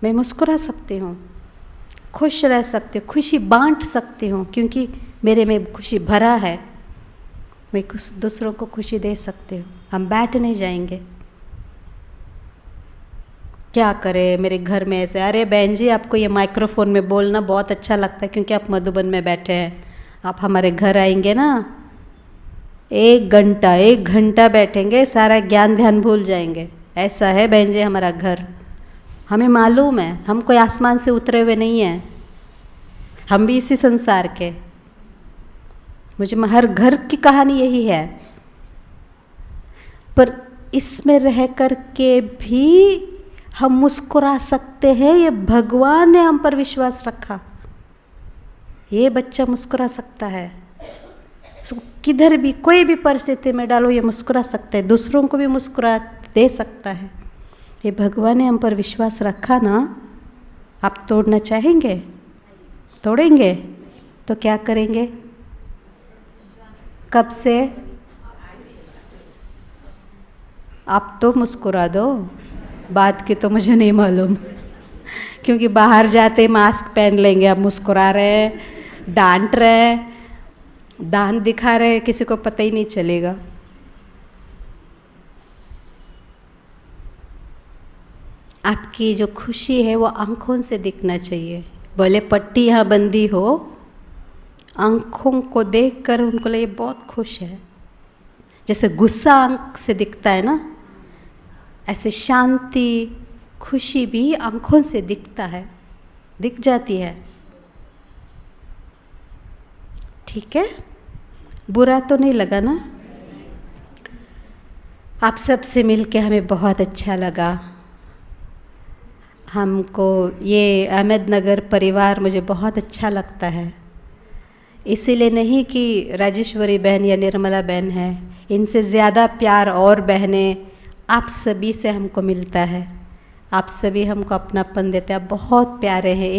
मैं मुस्कुरा सकती हूँ, खुश रह सकती हूँ, खुशी बांट सकती हूँ, क्योंकि मेरे में खुशी भरा है। मैं कुछ दूसरों को खुशी दे सकती हूँ। हम बैठ नहीं जाएंगे। क्या करें, मेरे घर में ऐसे, अरे बहन जी आपको ये माइक्रोफोन में बोलना बहुत अच्छा लगता है क्योंकि आप मधुबन में बैठे हैं। आप हमारे घर आएंगे ना, 1 घंटा बैठेंगे, सारा ज्ञान ध्यान भूल जाएंगे। ऐसा है बहन जी हमारा घर। हमें मालूम है, हम कोई आसमान से उतरे हुए नहीं हैं, हम भी इसी संसार के। मुझे हर घर की कहानी यही है, पर इसमें रह कर के भी हम मुस्कुरा सकते हैं। ये भगवान ने हम पर विश्वास रखा। ये बच्चा मुस्कुरा सकता है, उसको किधर भी कोई भी परिस्थिति में डालो ये मुस्कुरा सकते हैं, दूसरों को भी मुस्कुरा दे सकता है। ये भगवान ने हम पर विश्वास रखा ना। आप तोड़ना चाहेंगे? तोड़ेंगे तो क्या करेंगे? कब से? आप तो मुस्कुरा दो, बात की तो मुझे नहीं मालूम, क्योंकि बाहर जाते मास्क पहन लेंगे। अब मुस्कुरा रहे हैं, डांट रहे हैं, दांत दिखा रहे हैं, किसी को पता ही नहीं चलेगा। आपकी जो खुशी है वो आँखों से दिखना चाहिए। भले पट्टी यहाँ बंदी हो, आँखों को देखकर उनको लगे बहुत खुश है। जैसे गुस्सा आँख से दिखता है ना, ऐसे शांति खुशी भी आँखों से दिखता है, दिख जाती है। ठीक है, बुरा तो नहीं लगा ना? आप सबसे मिलके हमें बहुत अच्छा लगा। हमको ये अहमदनगर परिवार मुझे बहुत अच्छा लगता है। इसीलिए नहीं कि राजेश्वरी बहन या निर्मला बहन है, इनसे ज़्यादा प्यार और बहनें आप सभी से हमको मिलता है। आप सभी हमको अपनापन देते हैं, आप बहुत प्यारे हैं।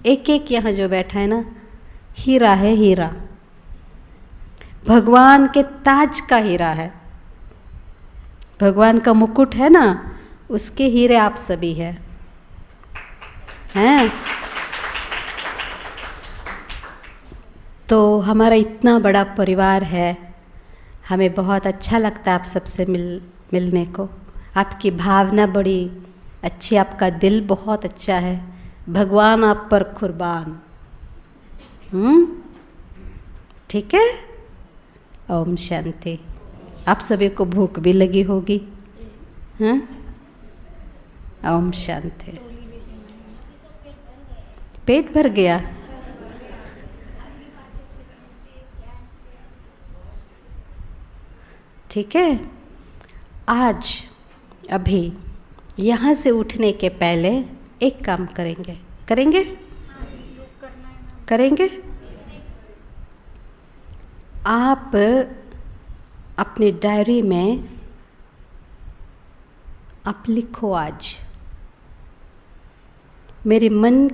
एक यहाँ जो बैठा है ना, हीरा है, हीरा भगवान के ताज का हीरा है। भगवान का मुकुट है ना, उसके हीरे आप सभी हैं। तो हमारा इतना बड़ा परिवार है, हमें बहुत अच्छा लगता है आप सबसे मिलने को। आपकी भावना बड़ी अच्छी, आपका दिल बहुत अच्छा है। भगवान आप पर कुर्बान। ठीक है, ओम शांति। आप सभी को भूख भी लगी होगी, हाँ? ओम शांति। पेट भर गया? ठीक है, आज अभी यहाँ से उठने के पहले एक काम करेंगे। करेंगे? आप अपनी डायरी में आप लिखो, आज मेरे मन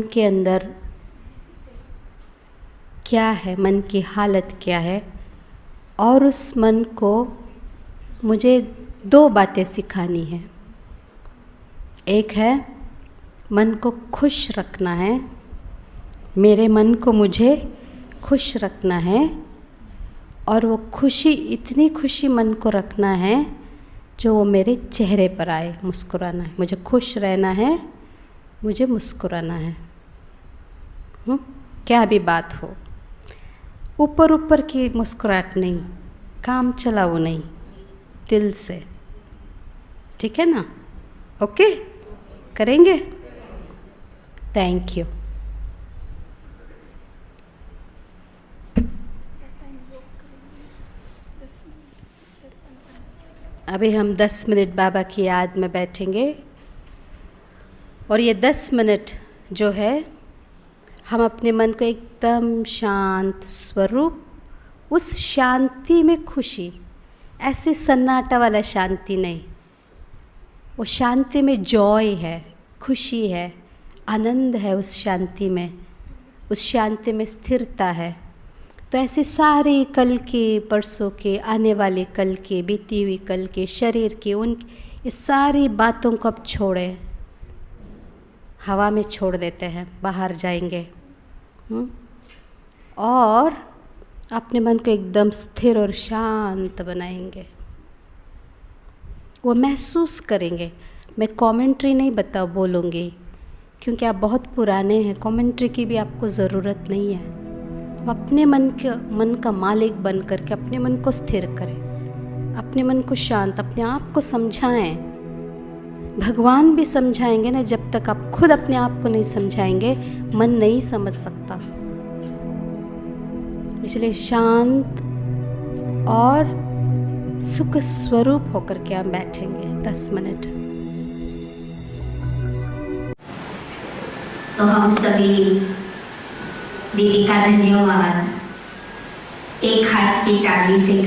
के अंदर क्या है, मन की हालत क्या है, और उस मन को मुझे 2 बातें सिखानी है। एक है मन को खुश रखना है, मेरे मन को मुझे खुश रखना है, और वो खुशी, इतनी खुशी मन को रखना है जो वो मेरे चेहरे पर आए, मुस्कुराना है। मुझे खुश रहना है, मुझे मुस्कुराना है। क्या भी बात हो, ऊपर की मुस्कुराहट नहीं, काम चलाओ नहीं, दिल से। ठीक है ना? ओके, करेंगे? Thank you. अभी हम 10 मिनट बाबा की याद में बैठेंगे, और ये 10 मिनट जो है हम अपने मन को एकदम शांत स्वरूप, उस शांति में खुशी, ऐसे सन्नाटा वाला शांति नहीं, वो शांति में जॉय है, खुशी है, आनंद है उस शांति में, उस शांति में स्थिरता है। तो ऐसे सारे कल के, परसों के, आने वाले कल के, बीती हुई कल के, शरीर के, ये सारी बातों को अब छोड़ें, हवा में छोड़ देते हैं, बाहर जाएंगे। और अपने मन को एकदम स्थिर और शांत बनाएंगे। वो महसूस करेंगे। मैं कमेंट्री नहीं बोलूँगी, क्योंकि आप बहुत पुराने हैं, कमेंट्री की भी आपको ज़रूरत नहीं है। अब अपने मन का मालिक बन करके अपने मन को स्थिर करें, अपने मन को शांत, अपने आप को समझाएं। भगवान भी समझाएंगे ना, जब तक आप खुद अपने आप को नहीं समझाएंगे मन नहीं समझ सकता। इसलिए शांत और सुख स्वरूप होकर के आप बैठेंगे 10 मिनट। तो हम सभी दीदी का धन्यवाद एक हाथ की ताली से